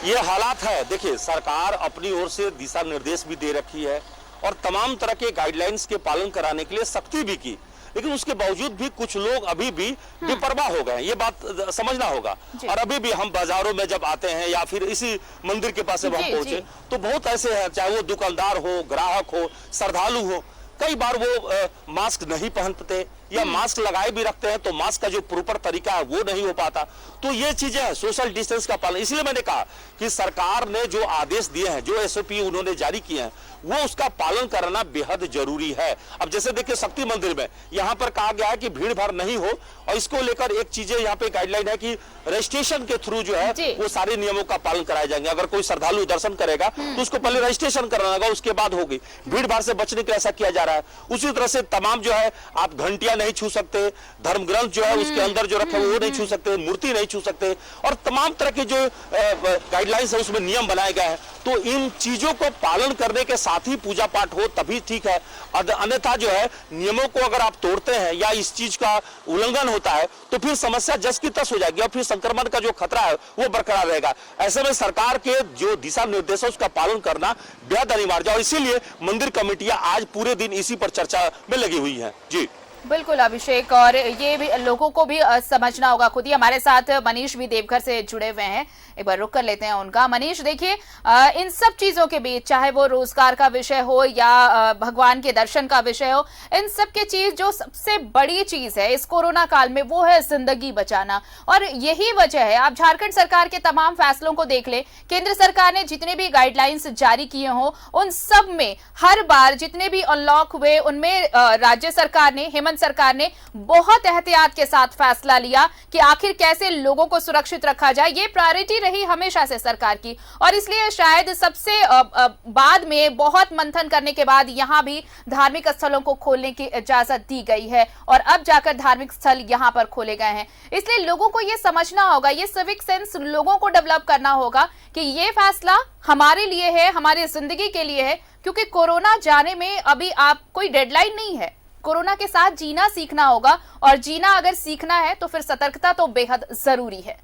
ये हालात है। देखिए, सरकार अपनी ओर से दिशा निर्देश भी दे रखी है और तमाम तरह के गाइडलाइंस के पालन कराने के लिए सख्ती भी की, लेकिन उसके बावजूद भी कुछ लोग अभी भी बेपरवाह हो गए, ये बात समझना होगा। और अभी भी हम बाजारों में जब आते हैं या फिर इसी मंदिर के पास जब हम पहुंचे तो बहुत ऐसे हैं, चाहे वो दुकानदार हो, ग्राहक हो, श्रद्धालु हो, कई बार वो मास्क नहीं पहनते या मास्क लगाए भी रखते हैं तो मास्क का जो प्रॉपर तरीका है वो नहीं हो पाता। तो ये चीजें हैं, सोशल डिस्टेंस का पालन। इसलिए मैंने कहा कि सरकार ने जो आदेश दिए हैं, जो एसओपी उन्होंने जारी किए हैं, वो उसका पालन करना बेहद जरूरी है। अब जैसे देखिए शक्ति मंदिर में यहाँ पर कहा गया है कि भीड़ भाड़ नहीं हो, और इसको लेकर एक चीजें यहाँ पे गाइडलाइन है कि रजिस्ट्रेशन के थ्रू जो है वो सारे नियमों का पालन कराए जाएंगे। अगर कोई श्रद्धालु दर्शन करेगा तो उसको पहले रजिस्ट्रेशन कराना होगा, उसके बाद होगी। भीड़ भाड़ से बचने के लिए ऐसा किया जा रहा है। उसी तरह से तमाम जो है आप घंटियां नहीं छू सकते, धर्म ग्रंथ जो है उसके अंदर जो रखे वो नहीं छू सकते, मूर्ति नहीं छू सकते, और तमाम तरह के जो गाइडलाइंस है उसमें नियम बनाए गए हैं। तो इन चीजों को पालन करने के साथ ही पूजा पाठ हो तभी ठीक है, अन्यथा जो है नियमों को अगर आप तोड़ते हैं या इस चीज का उल्लंघन होता है तो फिर समस्या जस की तस हो जाएगी और फिर संक्रमण का जो खतरा है वो बरकरार रहेगा। ऐसे में सरकार के जो दिशा निर्देश है उसका पालन करना बेहद अनिवार्य है, और इसीलिए मंदिर कमेटियां आज पूरे दिन इसी पर चर्चा में लगी हुई है। जी बिल्कुल अभिषेक, और ये भी लोगों को भी समझना होगा खुद ही। हमारे साथ मनीष भी देवघर से जुड़े हुए हैं, एक बार रुक कर लेते हैं उनका। मनीष, देखिए इन सब चीजों के बीच, चाहे वो रोजगार का विषय हो या भगवान के दर्शन का विषय हो, इन सब के चीज जो सबसे बड़ी चीज है इस कोरोना काल में वो है जिंदगी बचाना। और यही वजह है, आप झारखंड सरकार के तमाम फैसलों को देख ले, केंद्र सरकार ने जितने भी गाइडलाइंस जारी किए हों उन सब में हर बार जितने भी अनलॉक हुए उनमें राज्य सरकार ने, हेमंत सरकार ने बहुत एहतियात के साथ फैसला लिया कि आखिर कैसे लोगों को सुरक्षित रखा जाए। ये प्रायोरिटी रही हमेशा से सरकार की, और इसलिए शायद सबसे बाद में बहुत मंथन करने के बाद यहां भी धार्मिक स्थलों को खोलने की इजाजत दी गई है और अब जाकर धार्मिक स्थल यहां पर खोले गए हैं। इसलिए लोगों को यह समझना होगा, ये सिविक सेंस लोगों को डेवलप करना होगा कि ये फैसला हमारे लिए है, हमारी जिंदगी के लिए है, क्योंकि कोरोना जाने में अभी आप कोई डेडलाइन नहीं है। कोरोना के साथ जीना सीखना होगा, और जीना अगर सीखना है तो फिर सतर्कता तो बेहद जरूरी है।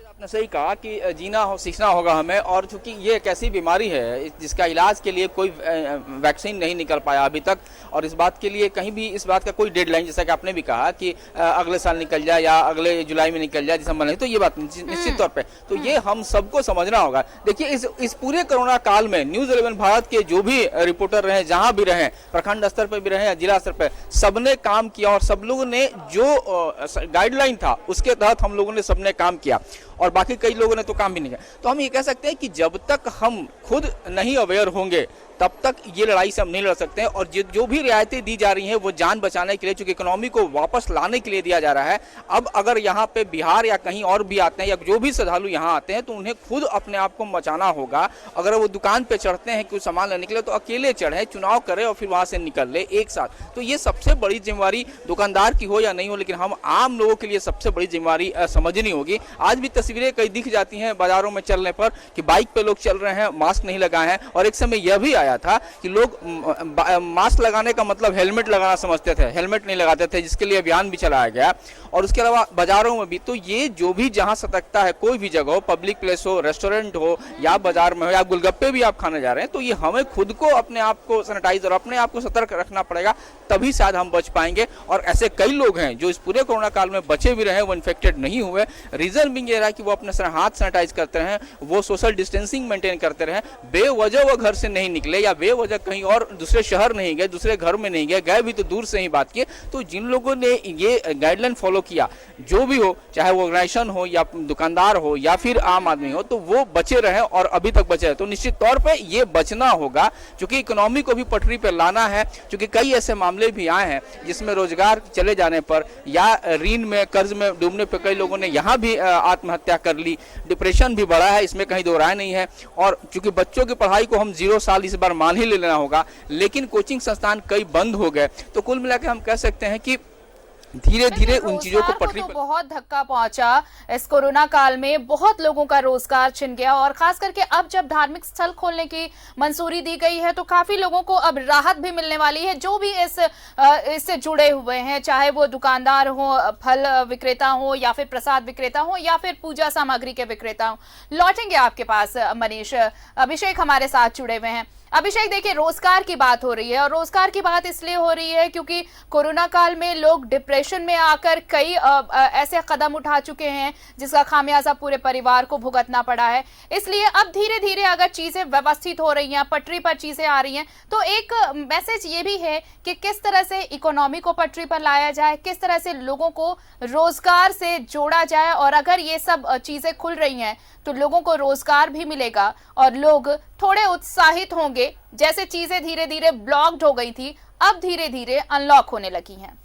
आपने सही कहा कि जीना सीखना होगा हमें, और चूंकि ये एक ऐसी बीमारी है जिसका इलाज के लिए कोई वैक्सीन नहीं निकल पाया अभी तक, और इस बात के लिए कहीं भी इस बात का कोई डेडलाइन, जैसा कि आपने भी कहा कि अगले साल निकल जाए या अगले जुलाई में निकल जाए, दिसंबर नहीं, तो ये बात निश्चित तौर पे तो ये हम सबको समझना होगा। देखिए इस पूरे कोरोना काल में न्यूज 11 भारत के जो भी रिपोर्टर रहे, जहां भी रहे, प्रखंड स्तर पर भी रहे या जिला स्तर पर, सबने काम किया और सब लोगों ने जो गाइडलाइन था उसके तहत हम लोगों ने सबने काम किया, और बाकी कई लोगों ने तो काम भी नहीं किया। तो हम ये कह सकते हैं कि जब तक हम खुद नहीं अवेयर होंगे, तब तक ये लड़ाई से हम नहीं लड़ सकते हैं। और जो भी रियायतें दी जा रही हैं वो जान बचाने के लिए, चूंकि इकोनॉमी को वापस लाने के लिए दिया जा रहा है। अब अगर यहाँ पे बिहार या कहीं और भी आते हैं या जो भी श्रद्धालु यहाँ आते हैं तो उन्हें खुद अपने आप को बचाना होगा। अगर वो दुकान पे चढ़ते हैं कुछ सामान लेने के लिए तो अकेले चढ़े, चुनाव करें और फिर वहां से निकल ले एक साथ। तो ये सबसे बड़ी जिम्मेवारी दुकानदार की हो या नहीं हो, लेकिन हम आम लोगों के लिए सबसे बड़ी जिम्मेवारी समझनी होगी। आज भी तस्वीरें कई दिख जाती हैं बाजारों में चलने पर कि बाइक पे लोग चल रहे हैं, मास्क नहीं लगाए हैं। और एक समय यह भी आया था कि लोग मास्क लगाने का मतलब हेलमेट लगाना समझते थे, हेलमेट नहीं लगाते थे, जिसके लिए अभियान भी चलाया गया। और उसके अलावा बाजारों में भी तो ये जो भी जहां सतर्कता है, कोई भी जगह हो, पब्लिक प्लेस हो, रेस्टोरेंट हो या बाजार में हो या गोलगप्पे भी आप खाने जा रहे हैं, तो ये हमें खुद को अपने आप को सैनिटाइज और अपने आप को सतर्क रखना पड़ेगा, तभी शायद हम बच पाएंगे। और ऐसे कई लोग हैं जो इस पूरे कोरोना काल में बचे भी रहे, वो इन्फेक्टेड नहीं हुए। रीजन भी ये रहा कि वो अपने हाथ सैनिटाइज करते रहे, वो सोशल डिस्टेंसिंग मेंटेन करते रहे, बेवजह वो घर से नहीं निकले या बेवजह कहीं और दूसरे शहर नहीं गए, दूसरे घर में नहीं गए भी तो दूर से ही बात किए। तो जिन लोगों ने ये गाइडलाइन फॉलो किया, जो भी हो, चाहे वो ऑर्गेनाइजेशन हो या दुकानदार हो या फिर आम आदमी हो, तो वो बचे रहे और अभी तक बचे रहे। तो निश्चित तौर पे ये बचना होगा, क्योंकि इकोनॉमी को भी पटरी पे लाना है। क्योंकि कई ऐसे मामले भी आए हैं जिसमें रोजगार चले जाने पर या ऋण में, कर्ज में डूबने पर कई लोगों ने यहाँ भी आत्महत्या कर ली। डिप्रेशन भी बढ़ा है, इसमें कहीं दो राय नहीं है। और चूंकि बच्चों की पढ़ाई को हम 0 साल इस बार मान ही लेना होगा, लेकिन कोचिंग संस्थान कई बंद हो गए। तो कुल मिलाकर हम कह सकते हैं कि धीरे धीरे उन चीजों को पटरी पर बहुत धक्का पहुंचा। इस कोरोना काल में बहुत लोगों का रोजगार छिन गया और खास करके अब जब धार्मिक स्थल खोलने की मंजूरी दी गई है तो काफी लोगों को अब राहत भी मिलने वाली है, जो भी इससे जुड़े हुए हैं, चाहे वो दुकानदार हो, फल विक्रेता हो या फिर प्रसाद विक्रेता हो या फिर पूजा सामग्री के विक्रेता हो। लौटेंगे आपके पास मनीष। अभिषेक हमारे साथ जुड़े हुए हैं। अभिषेक, देखिए रोजगार की बात हो रही है और रोजगार की बात इसलिए हो रही है क्योंकि कोरोना काल में लोग डिप्रेशन में आकर कई ऐसे कदम उठा चुके हैं जिसका खामियाजा पूरे परिवार को भुगतना पड़ा है। इसलिए अब धीरे धीरे अगर चीजें व्यवस्थित हो रही हैं, पटरी पर चीजें आ रही हैं, तो एक मैसेज ये भी है कि किस तरह से इकोनॉमी को पटरी पर लाया जाए, किस तरह से लोगों को रोजगार से जोड़ा जाए। और अगर ये सब चीजें खुल रही हैं तो लोगों को रोजगार भी मिलेगा और लोग थोड़े उत्साहित होंगे। जैसे चीजें धीरे धीरे ब्लॉक्ड हो गई थी, अब धीरे धीरे अनलॉक होने लगी हैं।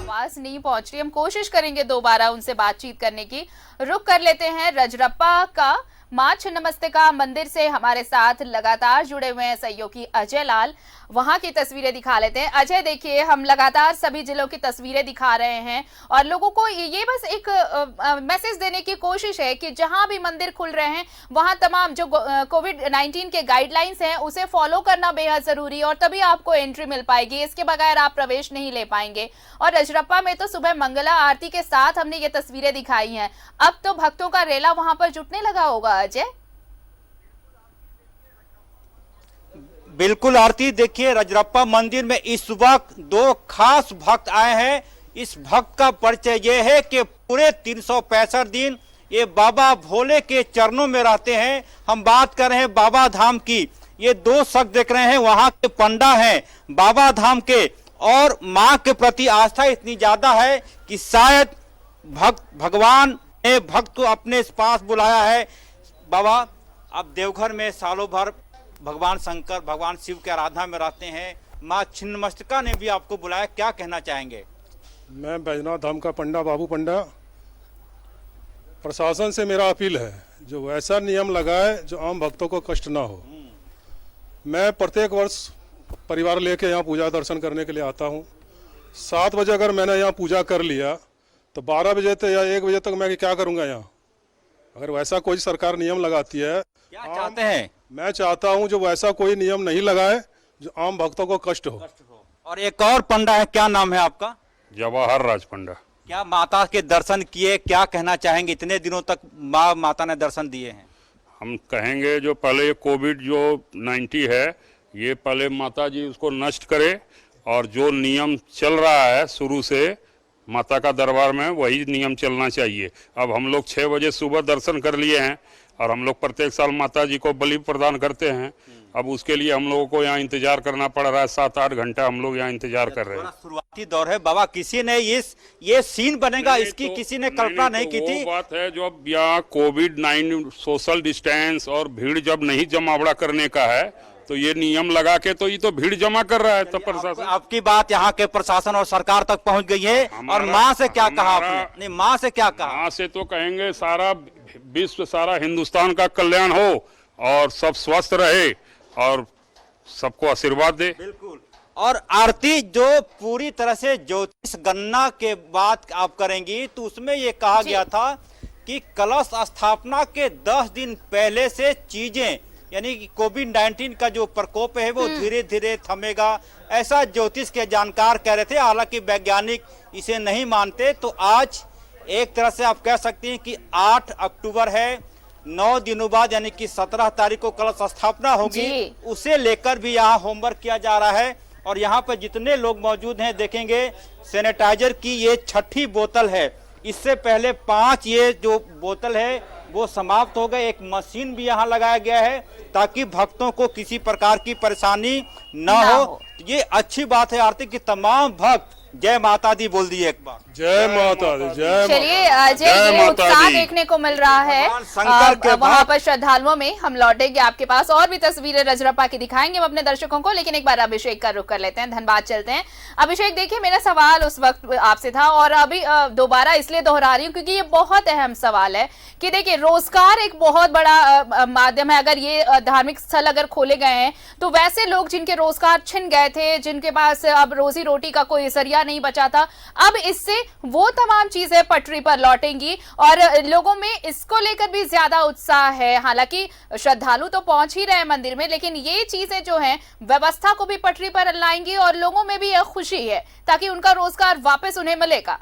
आवाज नहीं पहुंच रही, हम कोशिश करेंगे दोबारा उनसे बातचीत करने की। रुक कर लेते हैं रजरप्पा का मां छिन्नमस्तिका मंदिर से हमारे साथ लगातार जुड़े हुए हैं सहयोगी अजय लाल। वहां की तस्वीरें दिखा लेते हैं। अजय, देखिए हम लगातार सभी जिलों की तस्वीरें दिखा रहे हैं और लोगों को ये बस एक मैसेज देने की कोशिश है कि जहां भी मंदिर खुल रहे हैं वहां तमाम जो कोविड-19 के गाइडलाइंस हैं उसे फॉलो करना बेहद जरूरी है और तभी आपको एंट्री मिल पाएगी, इसके बगैर आप प्रवेश नहीं ले पाएंगे। और रजरप्पा में तो सुबह मंगला आरती के साथ हमने ये तस्वीरें दिखाई हैं। अब तो भक्तों का रेला वहां पर जुटने लगा होगा अजय। बिल्कुल आरती, देखिए रजरप्पा मंदिर में इस वक्त 2 खास भक्त आए हैं। इस भक्त का परिचय ये है कि पूरे 365 दिन ये बाबा भोले के चरणों में रहते हैं। हम बात कर रहे हैं बाबा धाम की। ये 2 शख्स देख रहे हैं, वहां के पंडा हैं बाबा धाम के, और मां के प्रति आस्था इतनी ज्यादा है कि शायद भगवान ने भक्त को अपने पास बुलाया है। बाबा, आप देवघर में सालों भर भगवान शंकर, भगवान शिव की आराधना में रहते हैं, माँ छिन्नमस्तिका ने भी आपको बुलाया, क्या कहना चाहेंगे? मैं बैजनाथ धाम का पंडा बाबू पंडा, प्रशासन से मेरा अपील है जो ऐसा नियम लगाए जो आम भक्तों को कष्ट ना हो। मैं प्रत्येक वर्ष परिवार लेके यहाँ पूजा दर्शन करने के लिए आता हूँ। 7 बजे अगर मैंने यहाँ पूजा कर लिया तो 12 बजे तक या 1 बजे तक मैं क्या करूँगा यहाँ? अगर वैसा कोई सरकार नियम लगाती है, क्या चाहते हैं? मैं चाहता हूं जो वैसा कोई नियम नहीं लगाए जो आम भक्तों को कष्ट हो। और एक और पंडा है, क्या नाम है आपका? जवाहर राज पंडा। क्या माता के दर्शन किए, क्या कहना चाहेंगे? इतने दिनों तक माता ने दर्शन दिए हैं। हम कहेंगे जो पहले ये कोविड जो 19 है, ये पहले माता जी उसको नष्ट करे और जो नियम चल रहा है शुरू से माता का दरबार में, वही नियम चलना चाहिए। अब हम लोग 6 बजे सुबह दर्शन कर लिए हैं और हम लोग प्रत्येक साल माता जी को बलि प्रदान करते हैं, अब उसके लिए हम लोगों को यहाँ इंतजार करना पड़ रहा है। 7-8 घंटा हम लोग यहाँ इंतजार कर रहे हैं। शुरुआती दौर है बाबा, किसी ने ये सीन बनेगा इसकी किसी ने कल्पना नहीं की थी। वो बात है जो अब यहाँ कोविड-19 सोशल डिस्टेंस और भीड़ जब नहीं जमावड़ा करने का है तो ये नियम लगा के तो ये तो भीड़ जमा कर रहा है। तो प्रशासन, आपकी बात यहाँ के प्रशासन और सरकार तक पहुँच गई है। और माँ से क्या कहा आपने? नहीं, माँ से क्या कहा? माँ से तो कहेंगे सारा विश्व, सारा हिंदुस्तान का कल्याण हो और सब स्वस्थ रहे और सबको आशीर्वाद दे। बिल्कुल। और आरती जो पूरी तरह से ज्योतिष गणना के बात आप करेंगी तो उसमें ये कहा गया था कि कलश स्थापना के 10 दिन पहले से चीजें यानी कि कोविड-19 का जो प्रकोप है वो धीरे धीरे थमेगा, ऐसा ज्योतिष के जानकार कह रहे थे। हालांकि वैज्ञानिक इसे नहीं मानते। तो आज एक तरह से आप कह सकते हैं कि 8 अक्टूबर है, 9 दिनों बाद यानी कि 17 तारीख को कलश स्थापना होगी। उसे लेकर भी यहाँ होमवर्क किया जा रहा है। और यहाँ पर जितने लोग मौजूद हैं देखेंगे सैनिटाइजर की ये 6ठी बोतल है। इससे पहले 5 ये जो बोतल है वो समाप्त हो गए। एक मशीन भी यहाँ लगाया गया है ताकि भक्तों को किसी प्रकार की परेशानी न हो। ये अच्छी बात है आरती की तमाम भक्त जय माता दी बोल दिए एक बार। जय माता दी। जय चलिए अजय, ये उत्साह देखने को मिल रहा है वहाँ पर श्रद्धालुओं में। हम लौटेंगे आपके पास और भी तस्वीरें रजरप्पा की दिखाएंगे हम अपने दर्शकों को, लेकिन एक बार अभिषेक का रुख कर लेते हैं। धनबाद चलते हैं। अभिषेक, देखिए मेरा सवाल उस वक्त आपसे था और अभी दोबारा इसलिए दोहरा रही हूँ क्योंकि ये बहुत अहम सवाल है कि देखिए रोजगार एक बहुत बड़ा माध्यम है। अगर ये धार्मिक स्थल अगर खोले गए हैं तो वैसे लोग जिनके रोजगार छिन गए थे, जिनके पास अब रोजी रोटी का कोई जरिया नहीं बचा था, अब इससे वो तमाम चीजें पटरी पर लौटेंगी और लोगों में इसको लेकर भी ज्यादा उत्साह है। हालांकि श्रद्धालु तो पहुंच ही रहे हैं मंदिर में, लेकिन ये चीजें जो हैं व्यवस्था को भी पटरी पर लाएंगी और लोगों में भी यह खुशी है ताकि उनका रोजगार वापस उन्हें मिलेगा।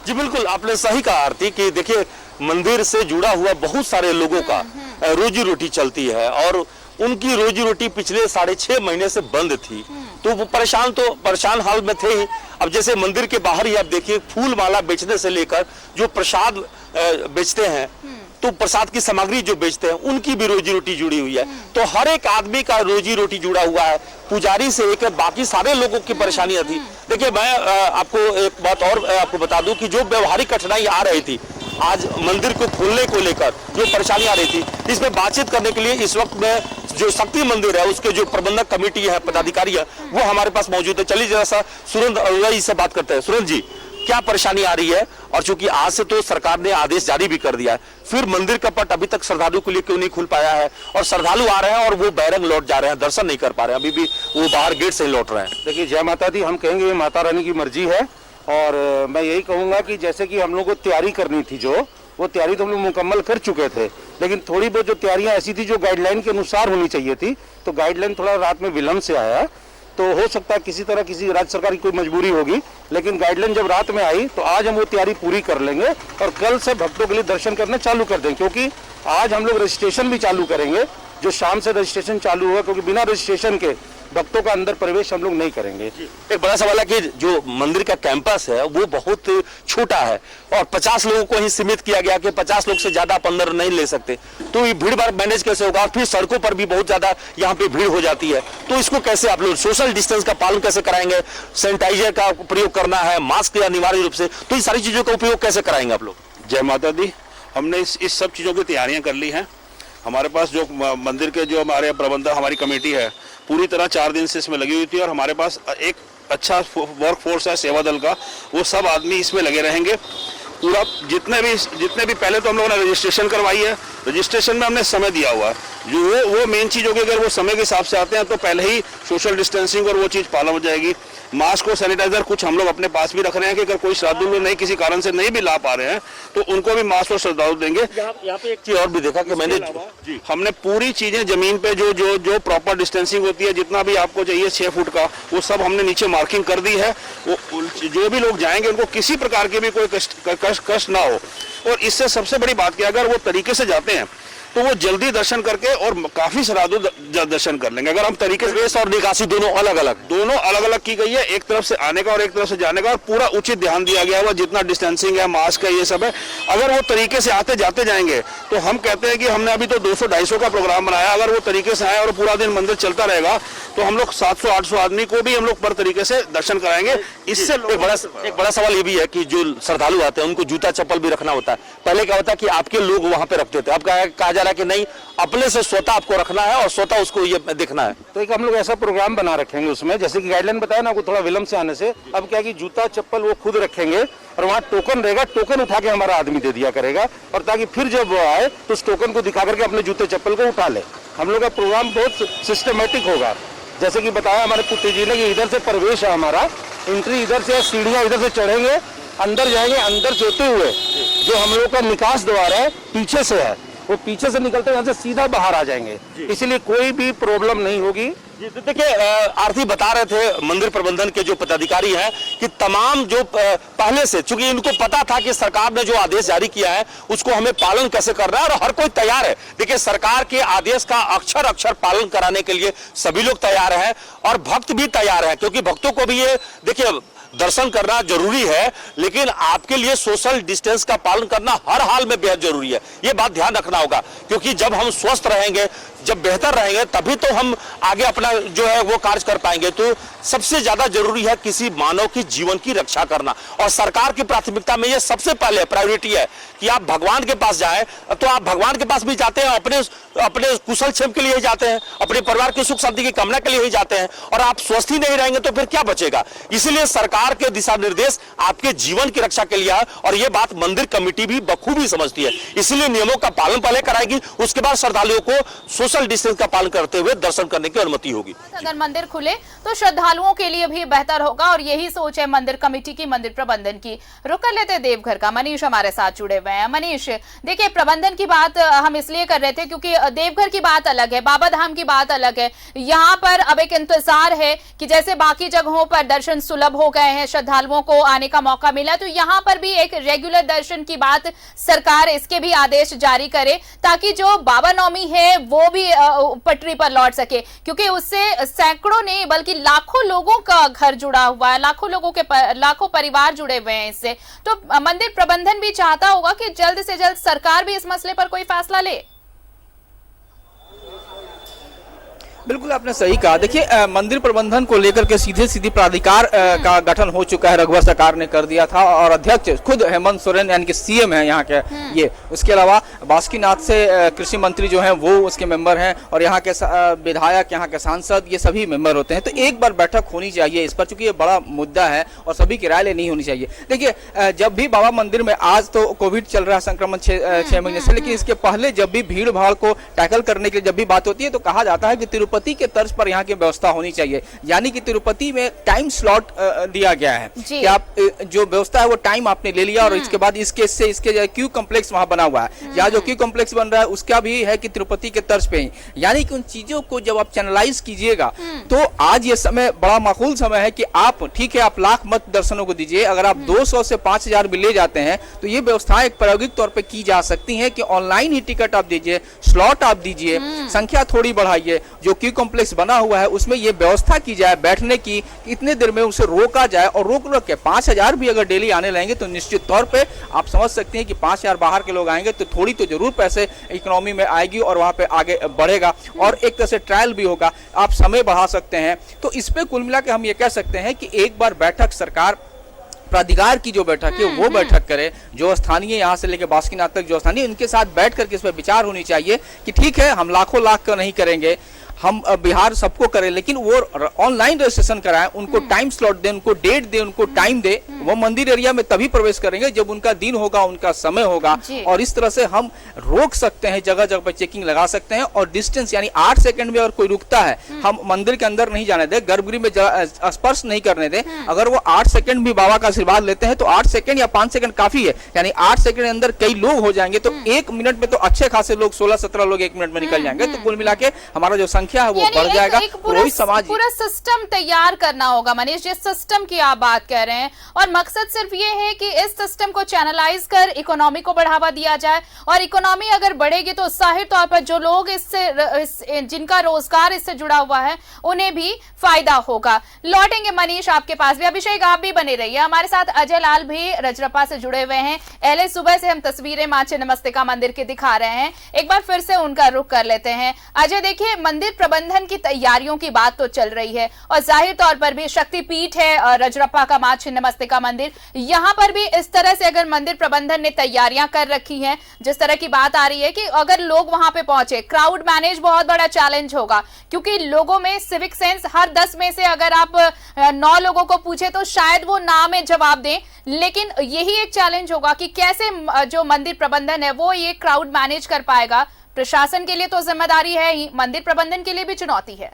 जी बिल्कुल, आपने सही कहा आरती कि देखिए मंदिर से जुड़ा हुआ बहुत सारे लोगों का रोजी रोटी चलती है और उनकी रोजी रोटी पिछले 6.5 महीने से बंद थी। तो वो परेशान हाल में थे ही। अब जैसे मंदिर के बाहर ही आप देखिए फूल माला बेचने से लेकर जो प्रसाद बेचते हैं, तो प्रसाद की सामग्री जो बेचते हैं उनकी भी रोजी रोटी जुड़ी हुई है। तो हर एक आदमी का रोजी रोटी जुड़ा हुआ है, पुजारी से लेकर बाकी सारे लोगों की परेशानियां थी। देखिए मैं आपको एक बात और आपको बता दूं कि जो व्यवहारिक कठिनाई आ रही थी आज मंदिर को खोलने को लेकर, जो परेशानी आ रही थी, इसमें बातचीत करने के लिए इस वक्त में जो शक्ति मंदिर है उसके जो प्रबंधक कमेटी है, पदाधिकारी है, वो हमारे पास मौजूद है। चलिए जरा सा सुरेंद्र अरोड़ा जी से बात करते हैं। सुरेंद्र जी, क्या परेशानी आ रही है? और चूंकि आज से तो सरकार ने आदेश जारी भी कर दिया है, फिर मंदिर का पट अभी तक श्रद्धालु के लिए क्यों नहीं खुल पाया है? और श्रद्धालु आ रहे हैं और वो बैरंग लौट जा रहे हैं, दर्शन नहीं कर पा रहे हैं, अभी भी वो बाहर गेट से ही लौट रहे हैं। देखिए जय माता दी, हम कहेंगे ये माता रानी की मर्जी है। और मैं यही कहूंगा कि जैसे कि हम लोग को तैयारी करनी थी, जो वो तैयारी तो हम लोग मुकम्मल कर चुके थे, लेकिन थोड़ी बहुत जो तैयारियां ऐसी थी जो गाइडलाइन के अनुसार होनी चाहिए थी, तो गाइडलाइन थोड़ा रात में विलंब से आया। तो हो सकता है किसी तरह किसी राज्य सरकार की कोई मजबूरी होगी, लेकिन गाइडलाइन जब रात में आई तो आज हम वो तैयारी पूरी कर लेंगे और कल से भक्तों के लिए दर्शन करना चालू कर देंगे। क्योंकि आज हम लोग रजिस्ट्रेशन भी चालू करेंगे, जो शाम से रजिस्ट्रेशन चालू हुआ, क्योंकि बिना रजिस्ट्रेशन के भक्तों का अंदर प्रवेश हम लोग नहीं करेंगे। एक बड़ा सवाल है कि जो मंदिर का कैंपस है वो बहुत छोटा है और 50 लोगों को ही सीमित किया गया कि 50 लोग से ज्यादा आप अंदर नहीं ले सकते। तो ये भीड़ भाड़ मैनेज कैसे होगा? और फिर सड़कों पर भी बहुत ज्यादा यहाँ पे भीड़ हो जाती है, तो इसको कैसे आप लोग सोशल डिस्टेंस का पालन कैसे कराएंगे? सैनिटाइजर का प्रयोग करना है, मास्क अनिवार्य रूप से, तो इन सारी चीजों का उपयोग कैसे कराएंगे आप लोग? जय माता दी, हमने इस सब चीज़ों की तैयारियां कर ली हैं। हमारे पास जो मंदिर के जो हमारे प्रबंधक हमारी कमेटी है पूरी तरह 4 दिन से इसमें लगी हुई थी और हमारे पास एक अच्छा वर्क फोर्स है सेवा दल का, वो सब आदमी इसमें लगे रहेंगे। पूरा जितने भी पहले तो हम लोगों ने रजिस्ट्रेशन करवाई है, रजिस्ट्रेशन में हमने समय दिया हुआ है। जो वो मेन चीज़ होगी, अगर वो समय के हिसाब से आते हैं तो पहले ही सोशल डिस्टेंसिंग और वो चीज़ पालन हो जाएगी। मास्क और सैनिटाइजर कुछ हम लोग अपने पास भी रख रहे हैं कि अगर कोई श्रद्धालु नहीं किसी कारण से नहीं भी ला पा रहे हैं तो उनको भी मास्क और श्रद्धालु देंगे। यहाँ पे एक चीज और भी देखा कि मैंने हमने पूरी चीजें जमीन पे जो प्रॉपर डिस्टेंसिंग होती है, जितना भी आपको चाहिए 6 फुट का, वो सब हमने नीचे मार्किंग कर दी है। वो जो भी लोग जाएंगे उनको किसी प्रकार के भी कोई कष्ट ना हो। और इससे सबसे बड़ी बात क्या, अगर वो तरीके से जाते हैं तो वो जल्दी दर्शन करके और काफी श्रद्धालु दर्शन कर लेंगे। अगर हम तरीके से प्रवेश और निकासी दोनों अलग अलग की गई है, एक तरफ से आने का और एक तरफ से जाने का, और पूरा उचित ध्यान दिया गया है। जितना डिस्टेंसिंग है, मास्क है, ये सब है। अगर वो तरीके से आते जाते जाएंगे तो हम कहते हैं कि हमने अभी तो 200-250 का प्रोग्राम बनाया, अगर वो तरीके से आए और पूरा दिन मंदिर चलता रहेगा तो हम लोग 700-800 आदमी को भी हम लोग पर तरीके से दर्शन कराएंगे। इससे एक बड़ा सवाल ये भी है कि जो श्रद्धालु आते हैं उनको जूता चप्पल भी रखना होता है। पहले क्या होता है कि आपके लोग वहां पे रखते थे, अब कहा जा रहा है कि नहीं, अपने से स्वतः आपको रखना है और स्वतः उसको ये देखना है। तो एक हम लोग ऐसा प्रोग्राम बना रखेंगे उसमें, जैसे कि गाइडलाइन बताया ना, आपको थोड़ा विलंब से आने से, अब क्या कि जूता चप्पल वो खुद रखेंगे और वहाँ टोकन रहेगा, टोकन उठा के हमारा आदमी दे दिया करेगा, और ताकि फिर जब वो आए तो उस टोकन को दिखा करके अपने जूते चप्पल को उठा ले। हम लोग का प्रोग्राम बहुत सिस्टमेटिक होगा, जैसे कि बताया हमारे पुत्री जी ने कि इधर से प्रवेश है हमारा, एंट्री इधर से, सीढ़ियाँ इधर से चढ़ेंगे, अंदर जाएंगे, अंदर से होते हुए जो हम लोग का निकास द्वार है पीछे से है, वो पीछे से निकलते यहाँ से सीधा बाहर आ जाएंगे, इसीलिए कोई भी प्रॉब्लम नहीं होगी। देखिए, आरती बता रहे थे मंदिर प्रबंधन के जो पदाधिकारी हैं कि तमाम जो पहले से, चूंकि इनको पता था कि सरकार ने जो आदेश जारी किया है उसको हमें पालन कैसे करना है, और हर कोई तैयार है। देखिए, सरकार के आदेश का अक्षर अक्षर पालन कराने के लिए सभी लोग तैयार हैं और भक्त भी तैयार हैं, क्योंकि भक्तों को भी ये देखिए दर्शन करना जरूरी है, लेकिन आपके लिए सोशल डिस्टेंस का पालन करना हर हाल में बेहद जरूरी है। ये बात ध्यान रखना होगा, क्योंकि जब हम स्वस्थ रहेंगे, जब बेहतर रहेंगे, तभी तो हम आगे अपना जो है वो कार्य कर पाएंगे। तो सबसे ज्यादा जरूरी है किसी मानव की जीवन की रक्षा करना, और सरकार की प्राथमिकता में ये सबसे पहले प्रायोरिटी है कि आप भगवान के पास जाएं। तो आप भगवान के पास भी जाते हैं, अपने कुशल क्षेम के लिए ही जाते हैं, अपने परिवार की सुख शांति की कामना के लिए ही जाते हैं, और आप स्वस्थ ही नहीं रहेंगे तो फिर क्या बचेगा। इसलिए सरकार के दिशा निर्देश आपके जीवन की रक्षा के लिए है, और ये बात मंदिर कमेटी भी बखूबी समझती है, इसलिए नियमों का पालन पहले कराएगी, उसके बाद श्रद्धालुओं को सोशल डिस्टेंस का पालन करते हुए दर्शन करने की अनुमति होगी। अगर मंदिर खुले तो श्रद्धालुओं के लिए भी बेहतर होगा, और यही सोच है मंदिर कमेटी की, मंदिर प्रबंधन की। रुक कर लेते देवघर का, मनीष हमारे साथ जुड़े हुए हैं। मनीष, देखिए, प्रबंधन की बात हम इसलिए कर रहे थे क्योंकि देवघर की बात अलग है, बाबा धाम की बात अलग है। यहाँ पर अब एक इंतजार है कि जैसे बाकी जगहों पर दर्शन सुलभ हो गए हैं, श्रद्धालुओं को आने का मौका मिला, तो यहाँ पर भी एक रेगुलर दर्शन की बात सरकार इसके भी आदेश जारी करे, ताकि जो बाबा नवमी है वो भी पटरी पर लौट सके, क्योंकि उससे सैकड़ों नहीं बल्कि लाखों लोगों का घर जुड़ा हुआ है, लाखों परिवार जुड़े हुए हैं इससे। तो मंदिर प्रबंधन भी चाहता होगा कि जल्द से जल्द सरकार भी इस मसले पर कोई फैसला ले। बिल्कुल आपने सही कहा। देखिए, मंदिर प्रबंधन को लेकर के सीधी प्राधिकार का गठन हो चुका है, रघुवर सरकार ने कर दिया था, और अध्यक्ष खुद हेमंत सोरेन यानी कि सीएम है यहाँ के ये। उसके अलावा बासुकीनाथ से कृषि मंत्री जो हैं वो उसके मेंबर हैं, और यहाँ के विधायक, यहाँ के सांसद, ये सभी मेंबर होते हैं। तो एक बार बैठक होनी चाहिए इस पर, चूंकि ये बड़ा मुद्दा है और सभी की राय लेनी होनी चाहिए। देखिए, जब भी बाबा मंदिर में, आज तो कोविड चल रहा है संक्रमण 6 महीने से, लेकिन इसके पहले जब भी भीड़ भाड़ को टैकल करने के लिए जब भी बात होती है तो कहा जाता है कि तिरुपति के तर्ज पर यहाँ की व्यवस्था होनी चाहिए, यानी कि तिरुपति में टाइम स्लॉट दिया गया है कि आप जो व्यवस्था है वो टाइम आपने ले लिया, और इसके बाद इसके से इसके क्यू कॉम्प्लेक्स वहां बना हुआ है, यहाँ जो क्यू कॉम्प्लेक्स बन रहा है उसका भी है कि तिरुपति के तर्ज पे ही, यानी कि उन चीजों को जब आप चैनलाइज कीजिएगा तो आज ये समय बड़ा माकूल समय है कि आप, ठीक है, आप लाख मत दर्शनों को दीजिए, अगर आप 200 से 5000 भी ले जाते हैं तो ये व्यवस्थाएं एक प्रायोगिक तौर पर की जा सकती है कि ऑनलाइन ही टिकट आप दीजिए, स्लॉट आप दीजिए, संख्या थोड़ी बढ़ाइए, जो क्यू कॉम्प्लेक्स बना हुआ है उसमें ये व्यवस्था की जाए बैठने की, इतने देर में उसे रोका जाए, और रोक के 5000 भी अगर डेली आने लगेंगे तो निश्चित तौर पे आप समझ सकते हैं कि 5000 बाहर के लोग आएंगे तो थोड़ी तो जरूर पैसे इकोनॉमी में आएगी और वहां पे आगे बढ़ेगा, और एक तरह से ट्रायल भी होगा, आप समय बढ़ा सकते हैं। तो इस पे कुल मिला के हम ये कह सकते हैं कि एक बार बैठक सरकार प्राधिकार की जो बैठक है वो बैठक करे, जो स्थानीय यहाँ से लेकर बासुकीनाथ तक जो स्थानीय, उनके साथ बैठ करके इस पर विचार होनी चाहिए कि ठीक है, हम लाखों लाख का नहीं करेंगे, हम बिहार सबको करें, लेकिन वो ऑनलाइन रजिस्ट्रेशन कराएं, उनको टाइम स्लॉट दें, उनको डेट दें, उनको टाइम दे, वो मंदिर एरिया में तभी प्रवेश करेंगे जब उनका दिन होगा, उनका समय होगा, और इस तरह से हम रोक सकते हैं, जगह जगह पर चेकिंग लगा सकते हैं, और डिस्टेंस यानी 8 सेकंड में अगर कोई रुकता है, हम मंदिर के अंदर नहीं जाने दें, गर्भगृह में स्पर्श नहीं करने दें। अगर वो 8 सेकंड भी बाबा का आशीर्वाद लेते हैं तो 8 सेकंड या 5 सेकंड काफी है, यानी 8 सेकंड के अंदर कई लोग हो जाएंगे तो 1 मिनट में तो अच्छे खासे लोग 16-17 लोग 1 मिनट में निकल जाएंगे। तो कुल मिला के हमारा जो संख्या संख्या है वो यानी बढ़ जाएगा। एक पूरा, वही समाज पूरा सिस्टम तैयार करना होगा मनीष, जिस सिस्टम की आप बात कर रहे हैं, और मकसद सिर्फ ये है कि इस सिस्टम को चैनलाइज कर इकोनॉमी को बढ़ावा दिया जाए, और इकोनॉमी अगर बढ़ेगी तो जाहिर तौर पर जो लोग इससे जिनका रोजगार इससे जुड़ा हुआ है उन्हें भी फायदा होगा। लौटेंगे मनीष आपके पास भी। अभिषेक आप भी बने रहिए हमारे साथ। अजय लाल भी रजरप्पा से जुड़े हुए हैं। पहले सुबह से हम तस्वीरें मां छिन्नमस्तिका मंदिर की दिखा रहे हैं, एक बार फिर से उनका रुख कर लेते हैं। अजय देखिए, मंदिर प्रबंधन की तैयारियों की बात तो चल रही है, और जाहिर तौर पर भी शक्तिपीठ है रजरप्पा का मां छिन्नमस्तिका मंदिर, यहाँ पर भी इस तरह से अगर मंदिर प्रबंधन ने तैयारियां कर रखी हैं, जिस तरह की बात आ रही है कि अगर लोग वहां पे पहुंचे, क्राउड मैनेज बहुत बड़ा चैलेंज होगा, क्योंकि लोगों में सिविक सेंस, हर 10 में से अगर आप 9 लोगों को पूछे तो शायद वो ना में जवाब दें, लेकिन यही एक चैलेंज होगा कि कैसे जो मंदिर प्रबंधन है वो ये क्राउड मैनेज कर पाएगा। प्रशासन के लिए तो जिम्मेदारी है ही, मंदिर प्रबंधन के लिए भी चुनौती है।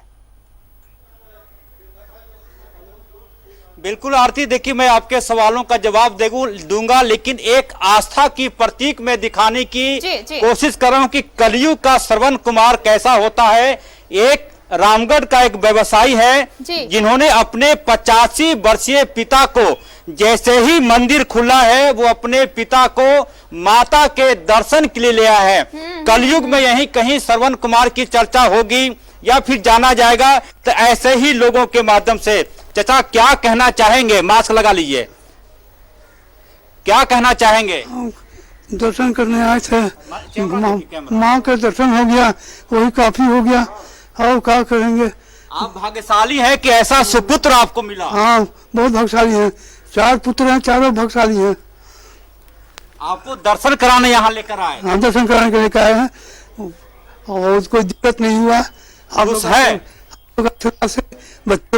बिल्कुल आरती, देखिए मैं आपके सवालों का जवाब दूंगा, लेकिन एक आस्था की प्रतीक में दिखाने की कोशिश कर रहा हूं कि कलयुग का श्रवण कुमार कैसा होता है। एक रामगढ़ का एक व्यवसायी है जिन्होंने अपने 85 वर्षीय पिता को, जैसे ही मंदिर खुला है वो अपने पिता को माता के दर्शन के लिए ले आया है। कलयुग में यहीं कहीं श्रवण कुमार की चर्चा होगी या फिर जाना जाएगा, तो ऐसे ही लोगों के माध्यम से। चाचा क्या कहना चाहेंगे? मास्क लगा लीजिए, क्या कहना चाहेंगे? दर्शन करने आए थे, माँ के दर्शन हो गया, वही काफी हो गया, और क्या करेंगे। आप भाग्यशाली हैं कि ऐसा सुपुत्र आपको मिला। हाँ, बहुत भाग्यशाली हैं, 4 पुत्र हैं, चारों भाग्यशाली हैं। आपको दर्शन कराने यहाँ लेकर आए? हाँ, दर्शन कराने के लेकर आए हैं, और कोई दिक्कत नहीं हुआ। आप लोग है बच्चों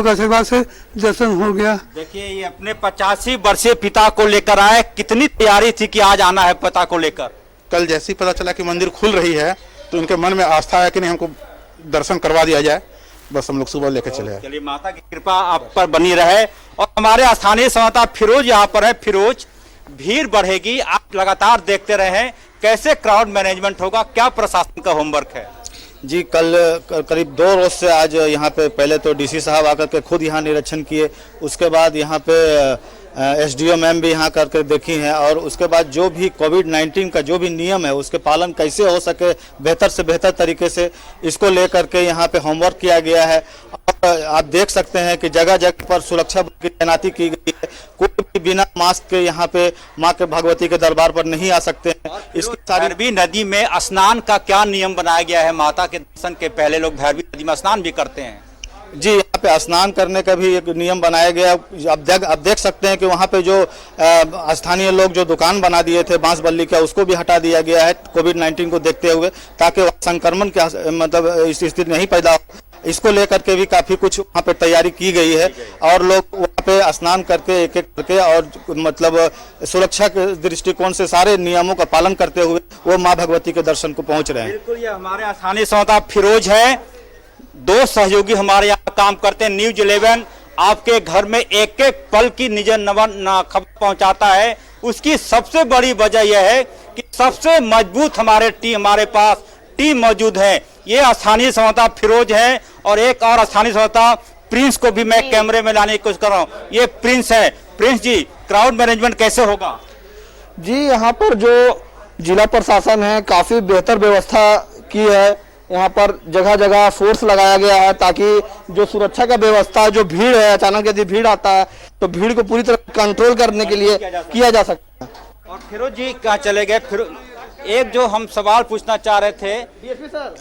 का आशीर्वाद से दर्शन हो गया। देखिए, ये अपने 85 वर्षीय पिता को लेकर आए, कितनी तैयारी थी कि आज आना है पिता को लेकर? कल जैसे ही पता चला कि मंदिर खुल रही है तो उनके मन में आस्था है कि नहीं, हमको दर्शन करवा दिया जाए, बस हम लोग सुबह लेकर चले आए। चलिए, माता की कृपा आप पर बनी रहे। और हमारे स्थानीय संवाददाता फिरोज यहाँ पर है। फिरोज, भीड़ बढ़ेगी, आप लगातार देखते रहे कैसे क्राउड मैनेजमेंट होगा, क्या प्रशासन का होमवर्क है? जी, कल करीब 2 रोज से आज यहाँ पे पहले तो डीसी साहब आकर के खुद यहाँ निरीक्षण किए, उसके बाद यहाँ पे एसडीओ मैम भी यहाँ करके देखी हैं, और उसके बाद जो भी कोविड-19 का जो भी नियम है उसके पालन कैसे हो सके बेहतर से बेहतर तरीके से, इसको लेकर के यहाँ पे होमवर्क किया गया है। और आप देख सकते हैं कि जगह जगह पर सुरक्षा बल की तैनाती की गई है, कोई भी बिना मास्क के यहाँ पे माँ के भगवती के दरबार पर नहीं आ सकते हैं। इसकी भैरवी नदी में स्नान का क्या नियम बनाया गया है? माता के दर्शन के पहले लोग भैरवी नदी में स्नान भी करते हैं। जी, यहाँ पे स्नान करने का भी एक नियम बनाया गया। आप देख सकते हैं कि वहाँ पे जो स्थानीय लोग जो दुकान बना दिए थे बांस बल्ली का, उसको भी हटा दिया गया है कोविड-19 को देखते हुए, ताकि संक्रमण का मतलब इस स्थिति नहीं पैदा हो। इसको लेकर के भी काफी कुछ वहाँ पे तैयारी की गई है, और लोग वहाँ पे स्नान करके एक एक करके और मतलब सुरक्षा के दृष्टिकोण से सारे नियमों का पालन करते हुए वो माँ भगवती के दर्शन को पहुँच रहे हैं। बिल्कुल, ये हमारे स्थानीय संवाददाता फिरोज है। 2 सहयोगी हमारे यहाँ काम करते हैं। न्यूज 11 आपके घर में एक एक पल की निज खबर पहुंचाता है। उसकी सबसे बड़ी वजह यह है कि सबसे मजबूत हमारे पास टीम मौजूद है। ये स्थानीय संवाददाता फिरोज है, और एक और स्थानीय संवाददाता प्रिंस को भी मैं कैमरे में लाने की कोशिश कर रहा हूँ। ये प्रिंस है। प्रिंस जी, क्राउड मैनेजमेंट कैसे होगा? जी, यहाँ पर जो जिला प्रशासन है काफी बेहतर व्यवस्था की है। यहाँ पर जगह जगह फोर्स लगाया गया है, ताकि जो सुरक्षा का व्यवस्था, जो भीड़ है, अचानक यदि भीड़ आता है तो भीड़ को पूरी तरह कंट्रोल करने के लिए किया जा सकता है। और फिरोज जी कहाँ चले गए? फिर एक जो हम सवाल पूछना चाह रहे थे,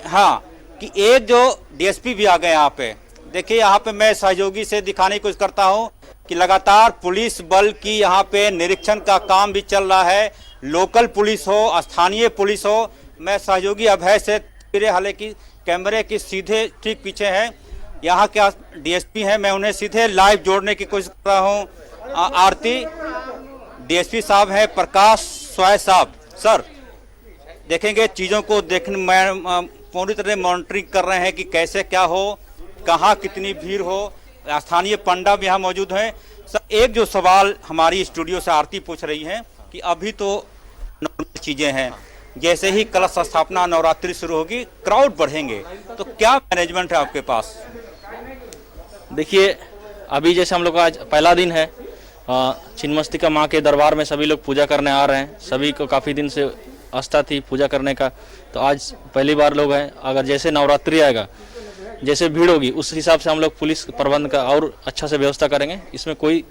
हाँ, कि एक जो डीएसपी भी आ गए यहाँ पे। देखिए, यहाँ पे मैं सहयोगी से दिखाने की कोशिश करता हूँ कि लगातार पुलिस बल की यहाँ पे निरीक्षण का काम भी चल रहा है। लोकल पुलिस हो, स्थानीय पुलिस हो। मैं सहयोगी अभय से, हालांकि कैमरे की सीधे ठीक पीछे है, यहाँ के डीएसपी हैं, मैं उन्हें सीधे लाइव जोड़ने की कोशिश कर रहा हूँ। आरती, डीएसपी साहब हैं प्रकाश स्वाय साहब। सर, देखेंगे चीज़ों को पूरी तरह मॉनिटरिंग कर रहे हैं कि कैसे क्या हो, कहाँ कितनी भीड़ हो। स्थानीय पंडा भी यहाँ मौजूद हैं। सर, एक जो सवाल हमारी स्टूडियो से आरती पूछ रही है कि अभी तो नॉर्मल चीज़ें हैं, जैसे ही कलश स्थापना नवरात्रि शुरू होगी क्राउड बढ़ेंगे, तो क्या मैनेजमेंट है आपके पास? देखिए, अभी जैसे हम लोग का आज पहला दिन है, छिन्नमस्तिका माँ के दरबार में सभी लोग पूजा करने आ रहे हैं। सभी को काफ़ी दिन से आस्था थी पूजा करने का, तो आज पहली बार लोग हैं। अगर जैसे नवरात्रि आएगा, जैसे भीड़ होगी, उस हिसाब से हम लोग पुलिस प्रबंध का और अच्छा से व्यवस्था करेंगे। इसमें कोई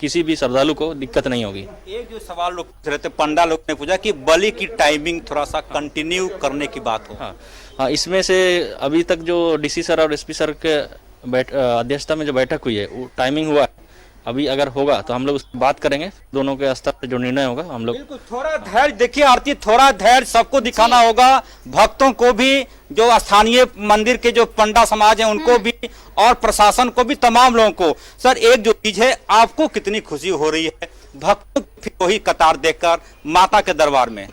किसी भी श्रद्धालु को दिक्कत नहीं होगी। एक जो सवाल लोग पूछ रहे थे, पंडा लोग ने पूछा कि बलि की टाइमिंग थोड़ा सा कंटिन्यू करने की बात हो। हाँ, इसमें से अभी तक जो डीसी सर और एसपी सर के अध्यक्षता में जो बैठक हुई है, वो टाइमिंग हुआ है। अभी अगर होगा तो हम लोग उस बात करेंगे, दोनों के स्तर पे जो निर्णय होगा हम लोग। थोड़ा धैर्य देखिए आरती, थोड़ा धैर्य सबको दिखाना होगा, भक्तों को भी, जो स्थानीय मंदिर के जो पंडा समाज है उनको भी, और प्रशासन को भी, तमाम लोगों को। सर, एक जो चीज है, आपको कितनी खुशी हो रही है भक्तों की वही कतार देखकर माता के दरबार में?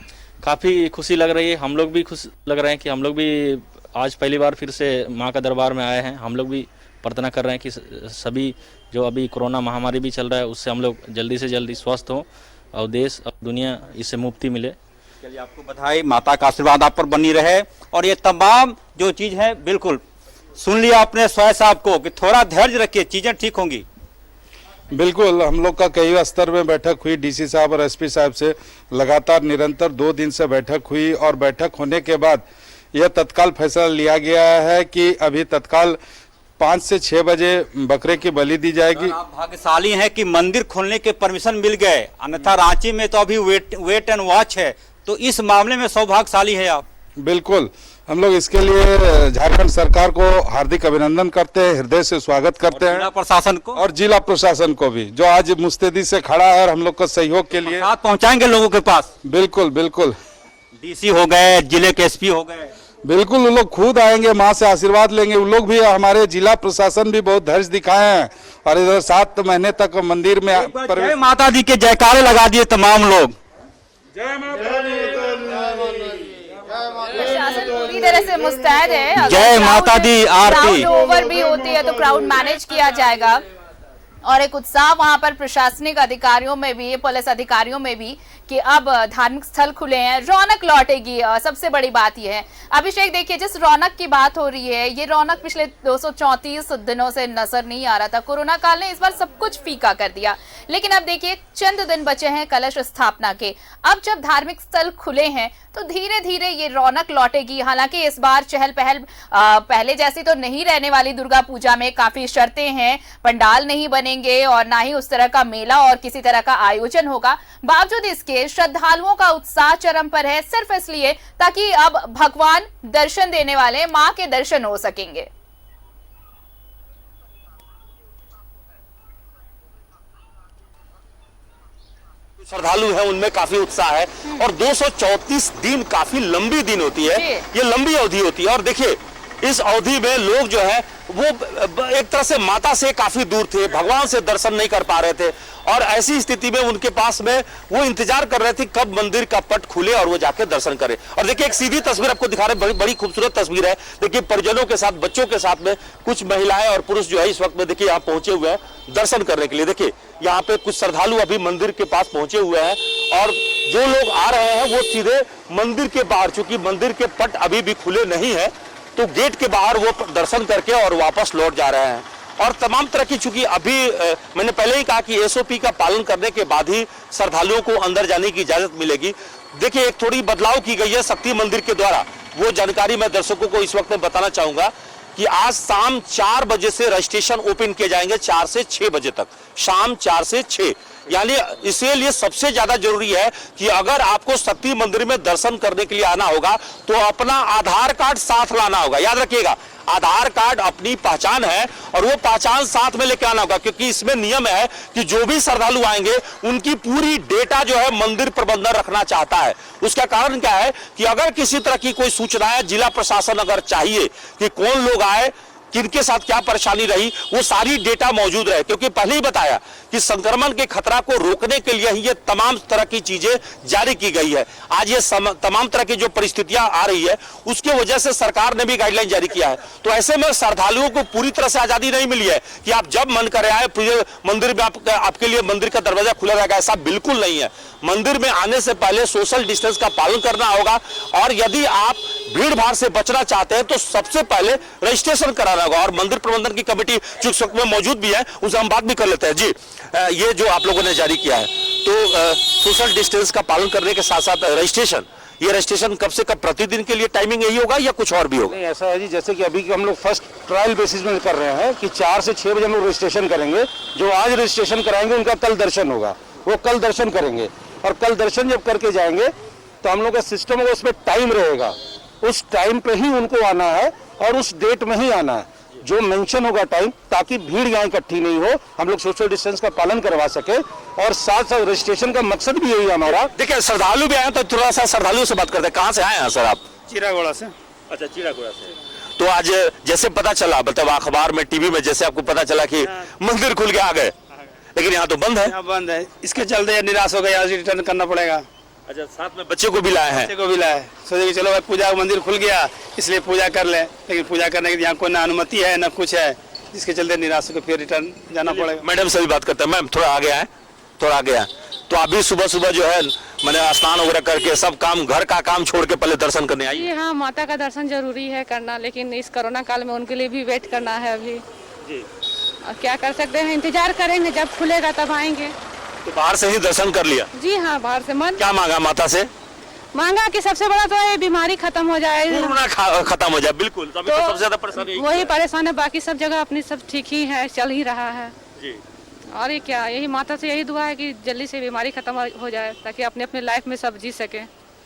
काफी खुशी लग रही है, हम लोग भी खुश लग रहे हैं कि हम लोग भी आज पहली बार फिर से माँ का दरबार में आए हैं। हम लोग भी प्रार्थना कर रहे हैं कि सभी जो अभी कोरोना महामारी भी चल रहा है, उससे हम लोग जल्दी से जल्दी स्वस्थ हों और देश और दुनिया इससे मुक्ति मिले। चलिए, आपको बधाई, माता का आशीर्वाद आप पर बनी रहे। और ये तमाम जो चीज है, बिल्कुल सुन लिया आपने स्वयं साहब को कि थोड़ा धैर्य रखिए, चीजें ठीक होंगी। बिल्कुल, हम लोग का कई स्तर में बैठक हुई, डीसी साहब और एसपी साहब से लगातार निरंतर 2 दिन से बैठक हुई, और बैठक होने के बाद यह तत्काल फैसला लिया गया है कि अभी तत्काल 5 से 6 बजे बकरे की बलि दी जाएगी। आप भाग्यशाली हैं कि मंदिर खोलने के परमिशन मिल गए, अन्यथा रांची में तो अभी वेट एंड वॉच है, तो इस मामले में सौभाग्यशाली है आप। बिल्कुल, हम लोग इसके लिए झारखंड सरकार को हार्दिक अभिनंदन करते हैं, हृदय से स्वागत करते हैं, जिला प्रशासन को और जिला प्रशासन को भी, जो आज मुस्तैदी से खड़ा है और हम लोग को सहयोग के लिए साथ पहुंचाएंगे लोगों के पास। बिल्कुल बिल्कुल, डीसी हो गए, जिले के एसपी हो गए, बिल्कुल वो लोग खुद आएंगे, माँ से आशीर्वाद लेंगे। वो लोग भी, हमारे जिला प्रशासन भी बहुत धैर्य दिखाए हैं, और इधर 7 महीने तक मंदिर में जय माता दी के जयकारे लगा दिए तमाम लोग। प्रशासन पूरी तरह से मुस्तैद है। जय माता दी आरती। ओवर भी होती है तो क्राउड मैनेज किया जाएगा, और एक उत्साह वहां पर प्रशासनिक अधिकारियों में भी, पुलिस अधिकारियों में भी, कि अब धार्मिक स्थल खुले हैं, रौनक लौटेगी। सबसे बड़ी बात यह है। अभिषेक, देखिए, जिस रौनक की बात हो रही है, ये रौनक पिछले 234 दिनों से नजर नहीं आ रहा था। कोरोना काल ने इस बार सब कुछ फीका कर दिया, लेकिन अब देखिए चंद दिन बचे हैं कलश स्थापना के। अब जब धार्मिक स्थल खुले हैं तो धीरे धीरे ये रौनक लौटेगी। हालांकि इस बार चहल पहल पहले जैसी तो नहीं रहने वाली। दुर्गा पूजा में काफी शर्तें हैं, पंडाल नहीं बनेंगे और ना ही उस तरह का मेला और किसी तरह का आयोजन होगा। बावजूद इसके श्रद्धालुओं का उत्साह चरम पर है, सिर्फ इसलिए ताकि अब भगवान दर्शन देने वाले मां के दर्शन हो सकेंगे। श्रद्धालु हैं उनमें काफी उत्साह है, और 234 दिन काफी लंबी दिन होती है, ये लंबी अवधि होती है। और देखिए, इस अवधि में लोग जो है वो एक तरह से माता से काफी दूर थे, भगवान से दर्शन नहीं कर पा रहे थे, और ऐसी स्थिति में उनके पास में वो इंतजार कर रहे थे कब मंदिर का पट खुले और वो जाके दर्शन करें। और देखिए, एक सीधी तस्वीर आपको दिखा रहे हैं, बड़ी खूबसूरत तस्वीर है। देखिए, परिजनों के साथ, बच्चों के साथ में कुछ महिलाएं और पुरुष जो है इस वक्त में देखिए यहाँ पहुंचे हुए हैं दर्शन करने के लिए। देखिए, यहाँ पे कुछ श्रद्धालु अभी मंदिर के पास पहुंचे हुए हैं, और जो लोग आ रहे हैं वो सीधे मंदिर के बाहर, चूंकि मंदिर के पट अभी भी खुले नहीं है, तो गेट के बाहर वो दर्शन करके और वापस लौट जा रहे हैं। और तमाम तरह की, चूंकि अभी मैंने पहले ही कहा कि एसओपी का पालन करने के बाद ही श्रद्धालुओं को अंदर जाने की इजाजत मिलेगी। देखिए, एक थोड़ी बदलाव की गई है शक्ति मंदिर के द्वारा, वो जानकारी मैं दर्शकों को इस वक्त में बताना चाहूंगा कि आज शाम 4 बजे से रजिस्ट्रेशन ओपन किए जाएंगे, 4 से 6 बजे तक, शाम 4 से 6। यानी इसीलिए सबसे ज्यादा जरूरी है कि अगर आपको शक्ति मंदिर में दर्शन करने के लिए आना होगा तो अपना आधार कार्ड साथ लाना होगा। याद रखिएगा, आधार कार्ड अपनी पहचान है और वो पहचान साथ में लेके आना होगा, क्योंकि इसमें नियम है कि जो भी श्रद्धालु आएंगे उनकी पूरी डेटा जो है मंदिर प्रबंधन रखना चाहता है। उसका कारण क्या है कि अगर किसी तरह की कोई सूचना है, जिला प्रशासन अगर चाहिए कि कौन लोग आए, किनके साथ क्या परेशानी रही, वो सारी डेटा मौजूद रहे, क्योंकि पहले ही बताया कि संक्रमण के खतरा को रोकने के लिए ही ये तमाम तरह की चीजें जारी की गई है। आज ये तमाम तरह की जो परिस्थितियां आ रही है उसके वजह से सरकार ने भी गाइडलाइन जारी किया है। तो ऐसे में श्रद्धालुओं को पूरी तरह से आजादी नहीं मिली है कि आप जब मन करे आए, पूरे मंदिर में आपके लिए मंदिर का दरवाजा खुला रहेगा, ऐसा बिल्कुल नहीं है। मंदिर में आने से पहले सोशल डिस्टेंस का पालन करना होगा, और यदि आप भीड़ भाड़ से बचना चाहते हैं तो सबसे पहले रजिस्ट्रेशन कराना होगा। और मंदिर प्रबंधन की कमेटी चुपचाप में मौजूद भी है, उनसे हम बात भी कर लेते हैं। जी, ये जो आप लोगों ने जारी किया है, तो सोशल डिस्टेंस का पालन करने के साथ साथ रजिस्ट्रेशन कब से कब, प्रतिदिन के लिए टाइमिंग यही होगा या कुछ और भी होगा? नहीं, ऐसा है जी, जैसे कि अभी हम लोग फर्स्ट ट्रायल बेसिस में कर रहे हैं कि 4 से 6 बजे हम लोग रजिस्ट्रेशन करेंगे। जो आज रजिस्ट्रेशन कराएंगे उनका कल दर्शन होगा, वो कल दर्शन करेंगे, और कल दर्शन जब करके जाएंगे तो हम लोग का सिस्टम होगा, उसमें टाइम रहेगा, उस टाइम पे ही उनको आना है और उस डेट में ही आना है जो मेंशन होगा टाइम, ताकि भीड़ यहाँ इकट्ठी नहीं हो, हम लोग सोशल डिस्टेंस का पालन करवा सके। और साथ साथ रजिस्ट्रेशन का मकसद भी यही है हमारा। देखिए, श्रद्धालु भी आए तो थोड़ा सा श्रद्धालुओं से बात करते हैं। कहाँ से आए हैं सर आप? चिरागोड़ा से। अच्छा, चिरागोड़ा से। तो आज जैसे पता चला, मतलब अखबार में, टीवी में जैसे आपको पता चला कि मंदिर खुल के आ गए, लेकिन यहाँ तो बंद है। यहाँ बंद है, इसके चलते निराश हो गए, यहाँ से रिटर्न करना पड़ेगा। अच्छा, साथ में बच्चे को भी लाए हैं? बच्चे को भी लाए, सोचे कि चलो भाई पूजा मंदिर खुल गया इसलिए पूजा कर ले, लेकिन पूजा करने के यहाँ कोई ना अनुमति है ना कुछ है, जिसके चलते निराश होकर फिर रिटर्न जाना पड़ेगा। मैडम से भी बात करते हैं। मैम, थोड़ा आगे आए, थोड़ा आगे आए। तो अभी सुबह सुबह जो है मैंने स्नान वगैरह करके सब काम, घर का काम छोड़ के पहले दर्शन करने आई? जी हाँ, माता का दर्शन जरूरी है करना, लेकिन इस कोरोना काल में उनके लिए भी वेट करना है अभी जी। और क्या कर सकते हैं, इंतजार करेंगे, जब खुलेगा तब आएंगे। तो बाहर से ही दर्शन कर लिया? जी हाँ, बाहर से। मन क्या मांगा माता से? मांगा कि सबसे बड़ा तो ये बीमारी खत्म हो जाए, कोरोना खत्म हो जाए। बिल्कुल, तो सबसे ज्यादा परेशानी वही परेशान है, बाकी सब जगह अपनी सब ठीक ही है, चल ही रहा है जी। और ये क्या, यही माता से यही दुआ है कि जल्दी से बीमारी खत्म हो जाए, ताकि अपने अपने लाइफ में सब जी सके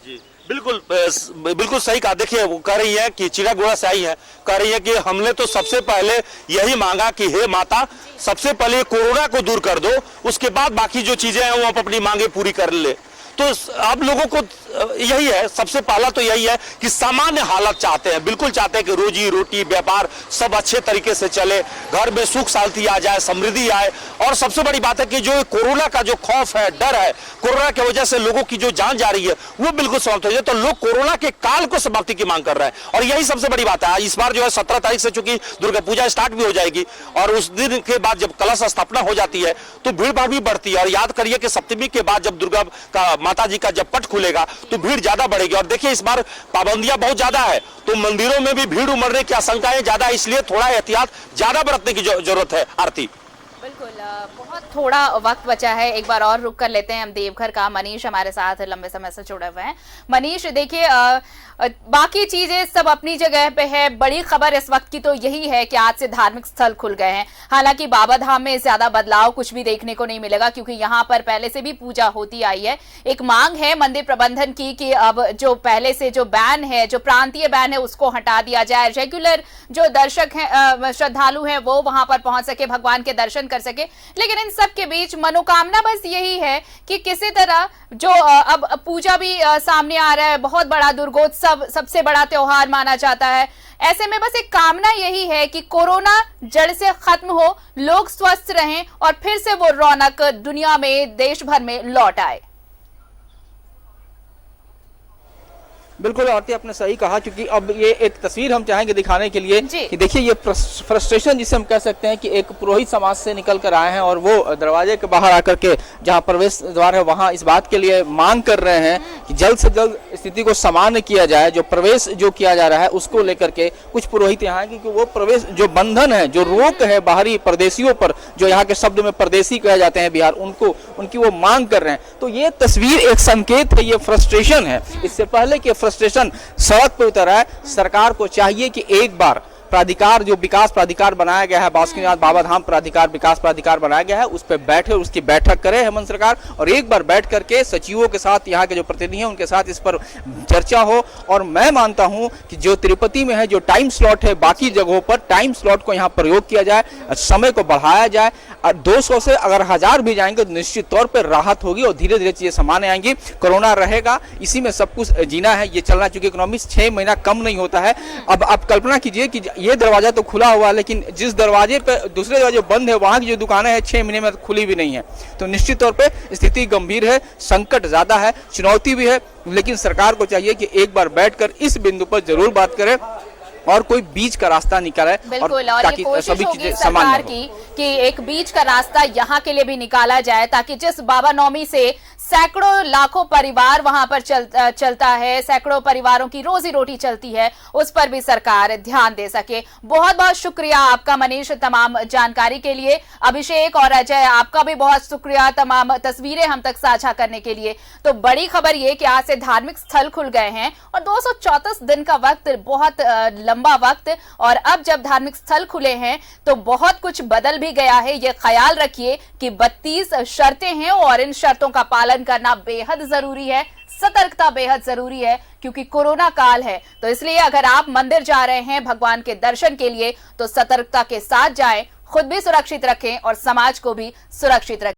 जी। बिल्कुल बिल्कुल सही कहा। देखिए, वो कह रही है कि चिरागोड़ा से आई है, कह रही है कि हमने तो सबसे पहले यही मांगा कि हे माता, सबसे पहले कोरोना को दूर कर दो, उसके बाद बाकी जो चीजें हैं वो आप अपनी मांगे पूरी कर ले। तो आप लोगों को यही है, सबसे पहला तो यही है कि सामान्य हालत चाहते हैं, बिल्कुल चाहते हैं कि रोजी रोटी व्यापार सब अच्छे तरीके से चले, घर में सुख शांति आ जाए, समृद्धि आए। और सबसे बड़ी बात है कि जो कोरोना का जो खौफ है, डर है, कोरोना की वजह से लोगों की जो जान जा रही है वो बिल्कुल समाप्त हो जाए। तो लोग कोरोना के काल को समाप्ति की मांग कर रहे हैं, और यही सबसे बड़ी बात है। इस बार जो है 17 तारीख से चूंकि दुर्गा पूजा स्टार्ट भी हो जाएगी, और उस दिन के बाद जब कलश स्थापना हो जाती है तो भीड़ भाड़ भी बढ़ती है। और याद करिए कि सप्तमी के बाद जब दुर्गा का, माता जी का जब पट खुलेगा तो भीड़ ज्यादा बढ़ेगी। और देखिए, इस बार पाबंदियां बहुत ज्यादा है, तो मंदिरों में भी भीड़ उमड़ने की आशंकाएं ज्यादा, इसलिए थोड़ा एहतियात ज्यादा बरतने की जरूरत है। आरती, बिल्कुल, बहुत थोड़ा वक्त बचा है, एक बार और रुक कर लेते हैं हम देवघर का। मनीष हमारे साथ लंबे समय से जुड़े हुए हैं। मनीष, देखिए, बाकी चीजें सब अपनी जगह पे है, बड़ी खबर इस वक्त की तो यही है कि आज से धार्मिक स्थल खुल गए हैं। हालांकि बाबा धाम में ज्यादा बदलाव कुछ भी देखने को नहीं मिलेगा, क्योंकि यहाँ पर पहले से भी पूजा होती आई है। एक मांग है मंदिर प्रबंधन की कि अब जो पहले से जो बैन है, जो प्रांतीय बैन है, उसको हटा दिया जाए। रेगुलर जो दर्शक हैं, श्रद्धालु हैं, वो वहां पर पहुंच सके, भगवान के दर्शन कर सके। लेकिन इन सब के बीच मनोकामना बस यही है कि किसी तरह जो अब पूजा भी सामने आ रहा है, बहुत बड़ा दुर्गोत्सव सबसे बड़ा त्योहार माना जाता है, ऐसे में बस एक कामना यही है कि कोरोना जड़ से खत्म हो, लोग स्वस्थ रहें और फिर से वो रौनक दुनिया में, देश भर में लौट आए। बिल्कुल आरती, आपने सही कहा, क्योंकि अब ये एक तस्वीर हम चाहेंगे दिखाने के लिए कि देखिए ये फ्रस्ट्रेशन जिसे हम कह सकते हैं कि एक पुरोहित समाज से निकल कर आए हैं और वो दरवाजे के बाहर आकर के जहां प्रवेश द्वार है वहां इस बात के लिए मांग कर रहे हैं कि जल्द से जल्द स्थिति को सामान्य किया जाए। जो प्रवेश जो किया जा रहा है उसको लेकर के कुछ पुरोहित यहाँ, क्योंकि वो प्रवेश जो बंधन है, जो रोक है बाहरी परदेशियों पर, जो यहाँ के शब्द में परदेशी कहे जाते हैं बिहार, उनको उनकी वो मांग कर रहे हैं। तो ये तस्वीर एक संकेत है, ये फ्रस्ट्रेशन है। इससे पहले कि फ्रस्ट्रेशन सड़क पर उतर है, सरकार को चाहिए कि एक बार प्राधिकार, जो विकास प्राधिकार बनाया गया है, बासुकीनाथ बाबा धाम प्राधिकार, विकास प्राधिकार बनाया गया है, उस पर बैठे, उसकी बैठक करे हेमंत सरकार, और एक बार बैठ करके सचिवों के साथ, यहाँ के जो प्रतिनिधि हैं उनके साथ इस पर चर्चा हो। और मैं मानता हूं कि जो तिरुपति में है, जो टाइम स्लॉट है, बाकी जगहों पर टाइम स्लॉट को यहाँ प्रयोग किया जाए, समय को बढ़ाया जाए। 200 से अगर 1000 भी जाएंगे तो निश्चित तौर पर राहत होगी और धीरे धीरे चीजें सामान्य आएंगी। कोरोना रहेगा, इसी में सब कुछ जीना है, ये चलना, चूंकि इकोनॉमी 6 महीना कम नहीं होता है। अब आप कल्पना कीजिए कि ये दरवाजा तो खुला हुआ है, लेकिन जिस दरवाजे पे दूसरे दरवाजे बंद है वहाँ की जो दुकानें हैं 6 महीने में खुली भी नहीं है। तो निश्चित तौर पे स्थिति गंभीर है, संकट ज्यादा है, चुनौती भी है, लेकिन सरकार को चाहिए कि एक बार बैठकर इस बिंदु पर जरूर बात करें और कोई बीच का रास्ता निकाले, बिल्कुल, और ताकि ये कोशिश सभी होगी चीजें सरकार सामान्य की कि एक बीच का रास्ता यहाँ के लिए भी निकाला जाए, ताकि जिस बाबा नौमी से सैकड़ों लाखों परिवार वहां पर चलता है, सैकड़ों परिवारों की रोजी रोटी चलती है, उस पर भी सरकार ध्यान दे सके। बहुत बहुत शुक्रिया आपका मनीष तमाम जानकारी के लिए। अभिषेक और अजय, आपका भी बहुत शुक्रिया तमाम तस्वीरें हम तक साझा करने के लिए। तो बड़ी खबर ये कि आज से धार्मिक स्थल खुल गए हैं और 234 दिन का वक्त, बहुत लंबा वक्त, और अब जब धार्मिक स्थल खुले हैं तो बहुत कुछ बदल भी गया है। ये ख्याल रखिए कि 32 शर्तें हैं और इन शर्तों का पालन करना बेहद जरूरी है, सतर्कता बेहद जरूरी है, क्योंकि कोरोना काल है। तो इसलिए अगर आप मंदिर जा रहे हैं भगवान के दर्शन के लिए तो सतर्कता के साथ जाएं, खुद भी सुरक्षित रखें और समाज को भी सुरक्षित रखें।